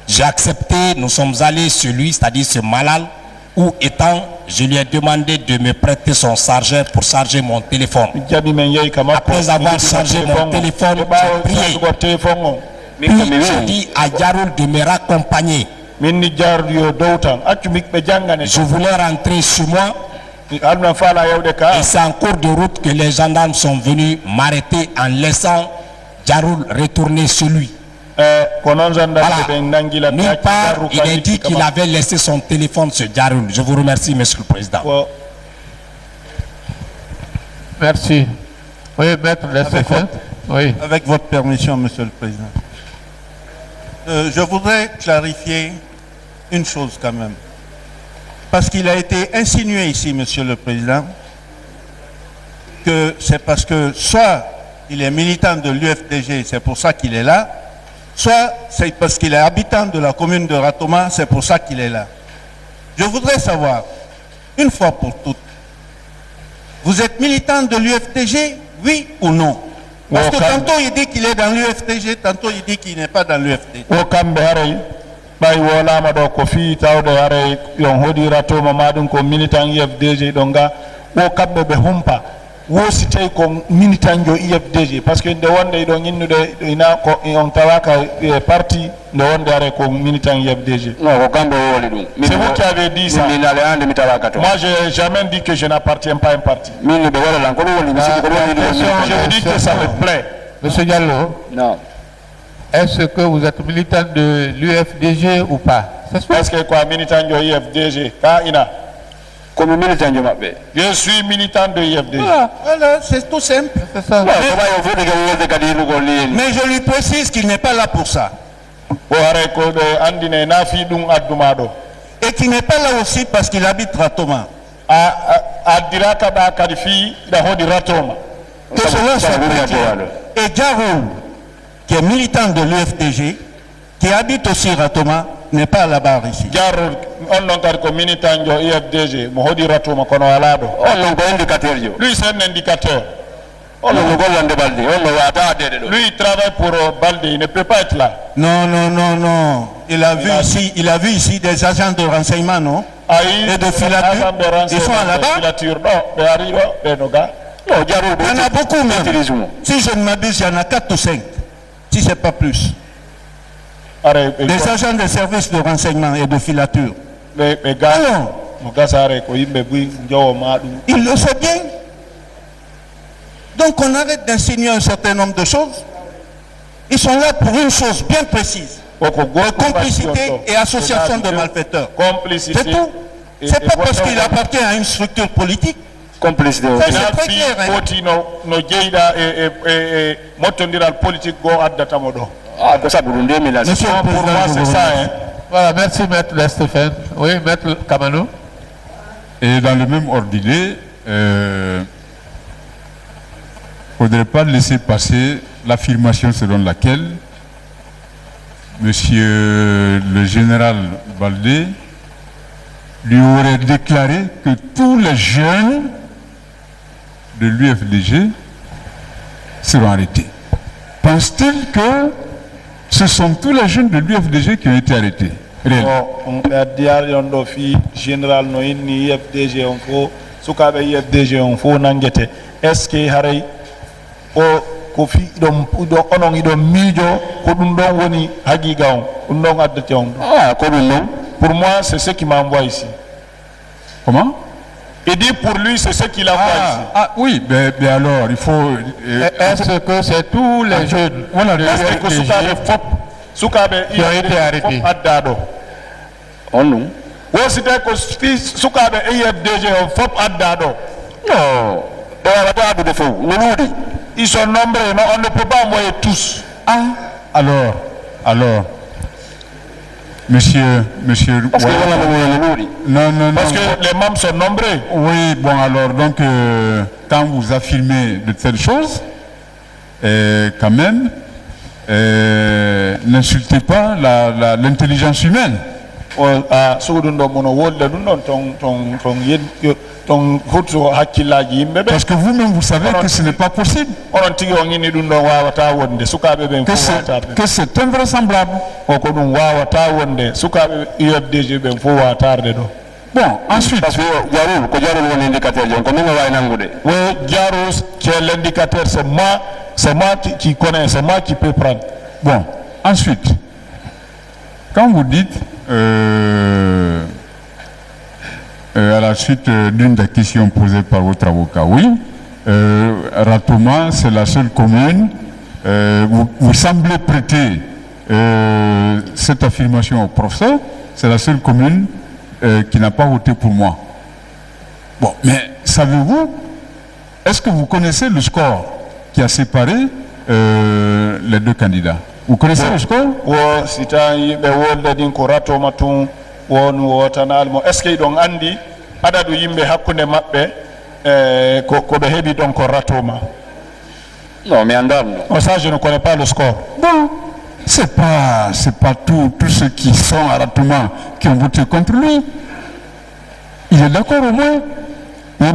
J'ai accepté, nous sommes allés sur lui, c'est-à-dire sur Malal, où étant, je lui ai demandé de me prêter son chargeur pour charger mon téléphone. Après avoir chargé mon téléphone, j'ai prié. Puis j'ai dit à Jarul de me raccompagner. Je voulais rentrer chez moi. Et c'est en cours de route que les gendarmes sont venus m'arrêter en laissant Jarul retourner chez lui. Voilà. Nulle part, il a dit qu'il avait laissé son téléphone sur Jarul. Je vous remercie, Monsieur le Président. Merci. Oui, maître, oui. Avec votre permission, Monsieur le Président. Je voudrais clarifier une chose quand même. Parce qu'il a été insinué ici, Monsieur le Président, que c'est parce que soit il est militant de l'UFDG, c'est pour ça qu'il est là, soit c'est parce qu'il est habitant de la commune de Ratoma, c'est pour ça qu'il est là. Je voudrais savoir, une fois pour toutes, vous êtes militant de l'UFDG, oui ou non? Parce que tantôt il dit qu'il est dans l'UFDG, tantôt il dit qu'il n'est pas dans l'UFDG. Bay wola ma do ko fi tawde are yon hodi rato ma madum ko militant IFDG donga wo kabbe be humpa wo sitay ko militant jo IFDG parce que de wonde do nyinnude ina ko on tawaka parti de wonde are ko militant IFDG. Non ko kambe woli dum. C'est vous qui avez dit ça. Moi j'ai jamais dit que je n'appartiens pas à un parti. Je vous dis que ça me plaît. Monsieur Diallo. Non. Est-ce que vous êtes militant de l'UFDG ou pas? Est-ce que quoi militant de l'UFDG? Comme militant de l'UFDG. Je suis militant de l'UFDG. Voilà, c'est tout simple. C'est ça. Mais je lui précise qu'il n'est pas là pour ça. Et qu'il n'est pas là aussi parce qu'il habite Ratoma. Que cela soit clair. Et Diarou, qui est militant de l'UFDG, qui habite aussi Ratoma, n'est pas à la barre ici. Lui, c'est un indicateur. Lui, il travaille pour Balde, il ne peut pas être là. Non, non, non, non. Il a vu ici des agents de renseignement, non? Et de filature. Ils sont à la barre? Il y en a beaucoup même. Si je ne m'abuse, il y en a 4 ou 5. Si ce n'est pas plus. Des agents de services de renseignement et de filature. Alors, il le sait bien. Donc on arrête d'insinuer un certain nombre de choses. Ils sont là pour une chose bien précise. Complicité et association de malfaiteurs. C'est tout. C'est pas parce qu'il appartient à une structure politique. Complicité. C'est très clair. Monsieur, pour moi, c'est ça. Voilà, merci Maître Stéphane. Oui, Maître Kamano. Et dans le même ordre d'idée, il ne faudrait pas laisser passer l'affirmation selon laquelle Monsieur le général Baldé lui aurait déclaré que tous les jeunes de l'UFDG seront arrêtés. Pense-t-il que ce sont tous les jeunes de l'UFDG qui ont été arrêtés? Est-ce que pour moi, c'est ce qui m'envoie ici. Comment? Il dit pour lui, c'est ce qu'il envoie ici. Ah oui, mais alors, il faut... Est-ce que c'est tous les jeunes qui ont été arrêtés? Oh non. Ils sont nombreux, on ne peut pas envoyer tous. Ah, alors, monsieur, parce que non. Parce que les membres sont nombreux. Oui, bon alors, donc, quand vous affirmez de telles choses, quand même, n'insultez pas l'intelligence humaine. Parce que vous-même, vous savez que ce n'est pas possible. Que c'est invraisemblable. Bon, ensuite. Parce que qui est l'indicateur, c'est moi qui connais, c'est moi qui peux prendre. Bon, ensuite, quand vous dites à la suite d'une des questions posées par votre avocat, oui, Ratoma, c'est la seule commune, vous semblez prêter cette affirmation au professeur, c'est la seule commune qui n'a pas voté pour moi. Bon, mais savez-vous, est-ce que vous connaissez le score qui a séparé les deux candidats? Vous connaissez le score? Est-ce qu'ils ont andi adadu yimbe hakkunde mabbe ko be hebi don ko Ratoma? Non, mais Andam. Ça, je ne connais pas le score. Bon, c'est pas tous ceux qui sont à Ratoma qui ont voté contre lui. Il est d'accord au moins. Hein?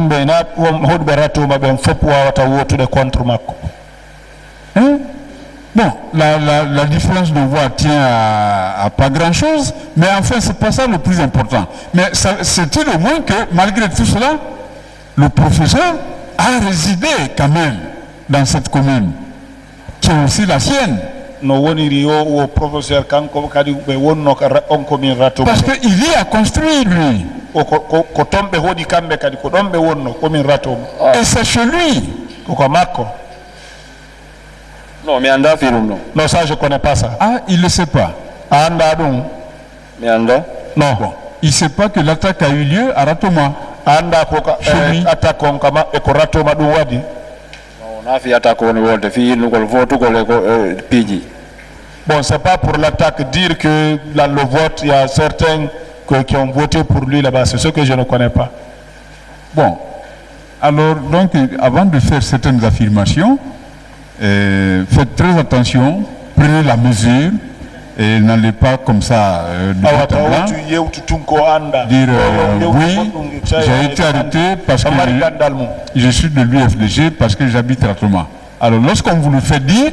Bon, la différence de voix tient à pas grand-chose, mais enfin, c'est pas ça le plus important. Mais c'est-il au moins que, malgré tout cela, le professeur a résidé quand même dans cette commune, qui est aussi la sienne. Parce qu'il y a construit, lui. Et c'est chez lui. Non, mais Anda Firum, non, ça je connais pas ça. Ah, il ne le sait pas. Anda donc. Mais Anda? Non. Bon. Il ne sait pas que l'attaque a eu lieu à Ratoma. Anda attaque en Kama et Ratoma Douadi. On a fait attaque au niveau de filles, nous avons voté pour le PJ. Bon, c'est pas pour l'attaque dire que dans le vote, il y a certains qui ont voté pour lui là-bas. C'est ce que je ne connais pas. Bon. Alors, donc, avant de faire certaines affirmations, faites très attention, prenez la mesure et n'allez pas comme ça dire oui, j'ai été arrêté parce que je suis de l'UFDG parce que j'habite Ratoma. Alors lorsqu'on vous le fait dire,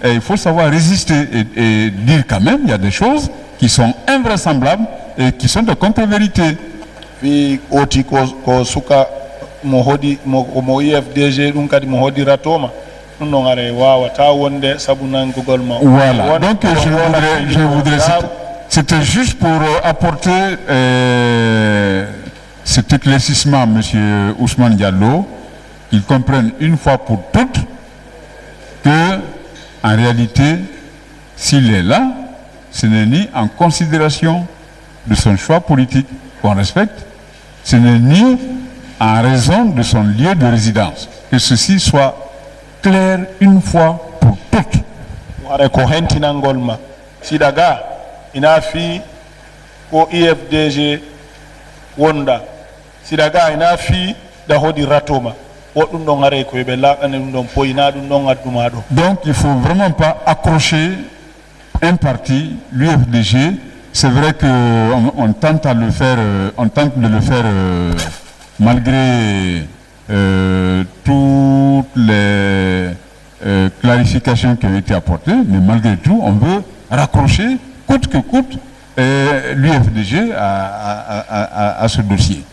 il faut savoir résister et dire quand même il y a des choses qui sont invraisemblables et qui sont de contre-vérité. Voilà, donc je voudrais c'était juste pour apporter cet éclaircissement à M. Ousmane Diallo, qu'il comprenne une fois pour toutes que, en réalité, s'il est là, ce n'est ni en considération de son choix politique qu'on respecte, ce n'est ni en raison de son lieu de résidence. Que ceci soit clair une fois pour toutes. Sidaga inafi ko IFDG wonda sidaga inafi da hodi ratoma wodum don ngare ko be la dum don poina dum don aduma do. Donc il faut vraiment pas accrocher un parti, l'UFDG. C'est vrai que on tente à le faire, on tente de le faire malgré toutes les clarifications qui ont été apportées, mais malgré tout, on veut raccrocher coûte que coûte l'UFDG à ce dossier.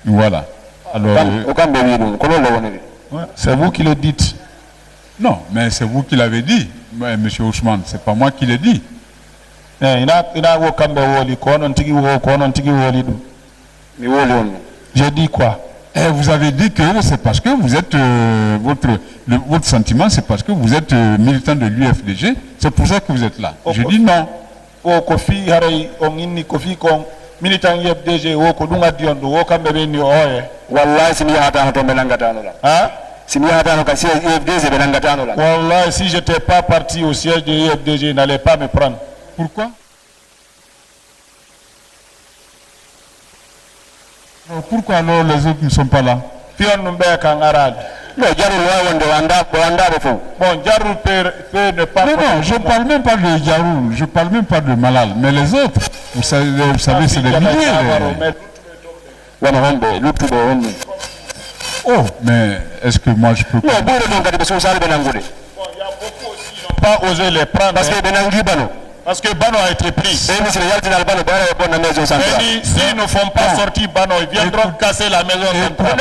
Voilà. Alors, c'est vous qui le dites. Non, mais c'est vous qui l'avez dit, Monsieur Ousmane, c'est pas moi qui l'ai dit. J'ai dit quoi? Vous avez dit que c'est parce que vous êtes, votre sentiment, c'est parce que vous êtes militant de l'UFDG, c'est pour ça que vous êtes là. Je dis non. Militant UFDG woko dunga diondo woka mbebeni oye wallahi simi hata hato melangatano la simi hata no kasi UFDG melangatano la wallahi si j'étais pas parti au siège de UFDG n'allait pas me prendre. Pourquoi? Pourquoi alors les autres ne sont pas là? Pion numbe kangarad. Non, Jarul wonde wanda befo. Bon, Jarul peut ne pas. Non, je parle même pas de Jarul, je parle même pas de Malal, mais les autres, vous savez c'est des milliers. Oh, mais est-ce que moi je peux pas? Non, il y a beaucoup qui n'ont pas osé les prendre. Parce que Bano a été pris. S'ils ne font pas sortir Bano, ils viendront casser la maison centrale.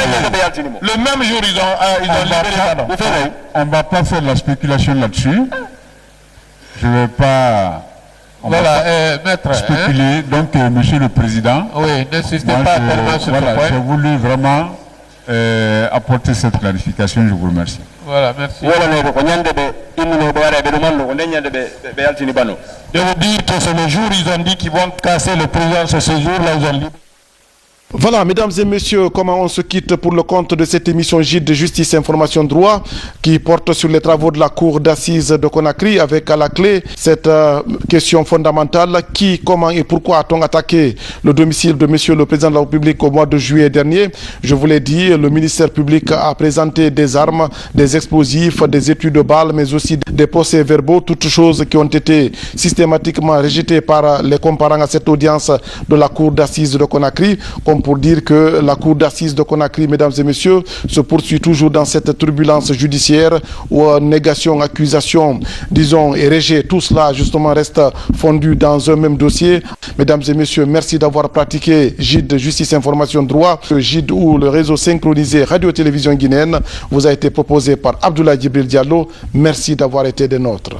Le même jour, ils ont libéré Bano. On ne va pas faire la spéculation là-dessus. Je ne vais pas spéculer. Donc, Monsieur le Président, oui, n'insistez pas tellement sur ce point. J'ai voulu vraiment apporter cette clarification. Je vous remercie. Voilà, merci. De vous dire que c'est le jour ils ont dit qu'ils vont casser le président, c'est ce jour-là ils ont libéré. Voilà, mesdames et messieurs, comment on se quitte pour le compte de cette émission Gide de Justice, Information, Droit qui porte sur les travaux de la Cour d'assises de Conakry avec à la clé cette question fondamentale qui, comment et pourquoi a-t-on attaqué le domicile de monsieur le président de la République au mois de juillet dernier. Je vous l'ai dit, le ministère public a présenté des armes, des explosifs, des études de balles, mais aussi des procès-verbaux, toutes choses qui ont été systématiquement rejetées par les comparants à cette audience de la Cour d'assises de Conakry, comme pour dire que la Cour d'assises de Conakry, mesdames et messieurs, se poursuit toujours dans cette turbulence judiciaire où négation, accusation, disons, et rejet, tout cela justement reste fondu dans un même dossier. Mesdames et messieurs, merci d'avoir pratiqué Gide de Justice, Information, Droit. Le Gide ou le réseau synchronisé Radio-Télévision guinéenne vous a été proposé par Abdoulaye Djibril Diallo. Merci d'avoir été des nôtres.